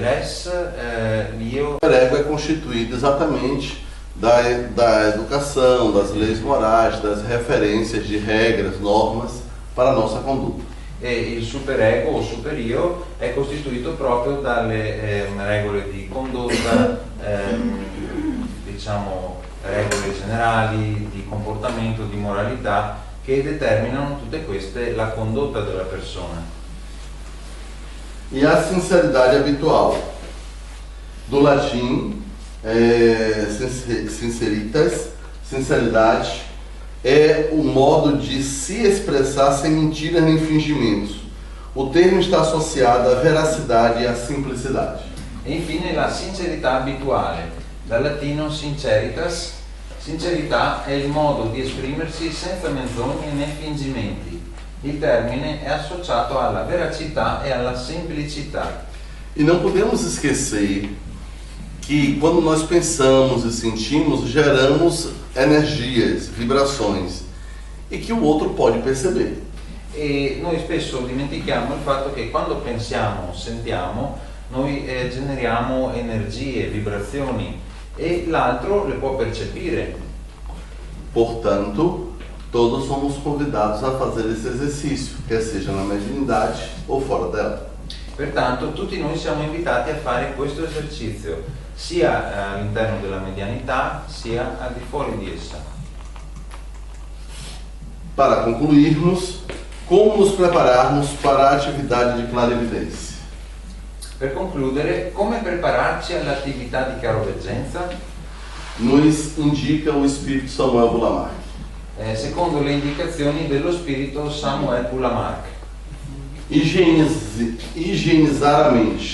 l'es, l'io. O superego é constituído exatamente da educação, das leis morais, das referências de regras, normas para a nossa conduta. E il superego o superio è costituito proprio dalle regole di condotta, diciamo regole generali di comportamento, di moralità, che determinano tutte queste la condotta della persona. E a sinceridade habitual, do latim sinceritas, sinceridade, é o modo de se expressar sem mentiras nem fingimentos. o termo está associado à veracidade e à simplicidade. E infine la sincerità abituale, dal latino sinceritas. Sincerità è il modo di esprimersi senza menzogne né fingimenti. Il termine è associato alla veracità e alla semplicità. E não podemos esquecer que quando nós pensamos e sentimos, geramos energias, vibrações, e que o outro pode perceber. E noi spesso dimentichiamo il fatto che quando pensiamo, sentiamo, noi generiamo energie, vibrazioni e l'altro le può percepire. Portanto, todos somos convidados a fazer esse exercício, quer seja na mediunidade ou fora dela. Pertanto, tutti noi siamo invitati a fare questo esercizio, sia all'interno della medianità, sia al di fuori di essa. Para concluirmos, como nos prepararmos para a atividade de clarividência? Per concludere, come prepararci all'attività di chiaroveggenza? Nos indica o Espírito Samuel Bulamark. Secondo le indicazioni dello spirito Samuel Bulamark. Higienizar a mente.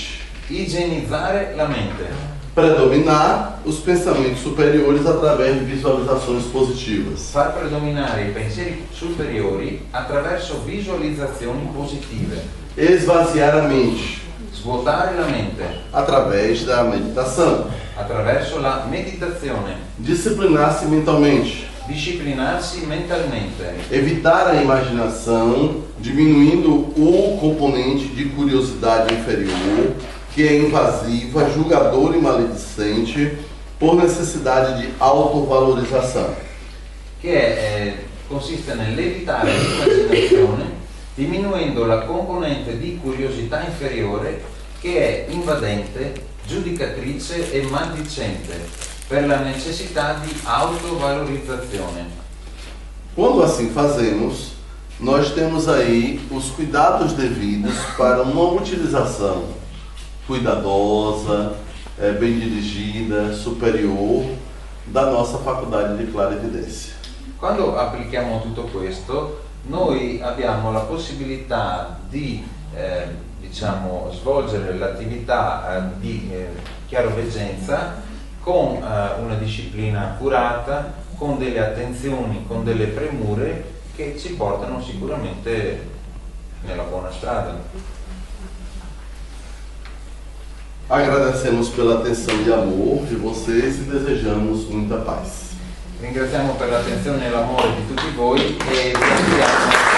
Igienizzare la mente. Predominar os pensamentos superiores através de visualizações positivas. Far predominare i pensieri superiori attraverso visualizzazioni positive. Esvaziar a mente. Svuotare la mente. Através da meditação. Attraverso la meditazione. Disciplinar-se mentalmente. Disciplinarsi mentalmente. Evitar a imaginação, diminuindo o componente de curiosidade inferior, que é invasiva, julgadora e maledicente, por necessidade de autovalorização. Consiste nell'evitare l'immaginazione, diminuendo la componente di curiosità inferiore che è invadente, giudicatrice e maldicente, per la necessità di autovalorizzazione. Quando assim fazemos, nós temos aí os cuidados devidos para uma utilização cuidadosa, bem dirigida, superior da nossa faculdade di clarividência. Quando applichiamo tutto questo, noi abbiamo la possibilità di svolgere l'attività di chiaroveggenza con una disciplina accurata, con delle attenzioni, con delle premure che ci portano sicuramente nella buona strada. Agradecemos pela atenção e amor de vocês e desejamos muita paz. Ringraziamo per l'attenzione e l'amore di tutti voi e vi auguriamo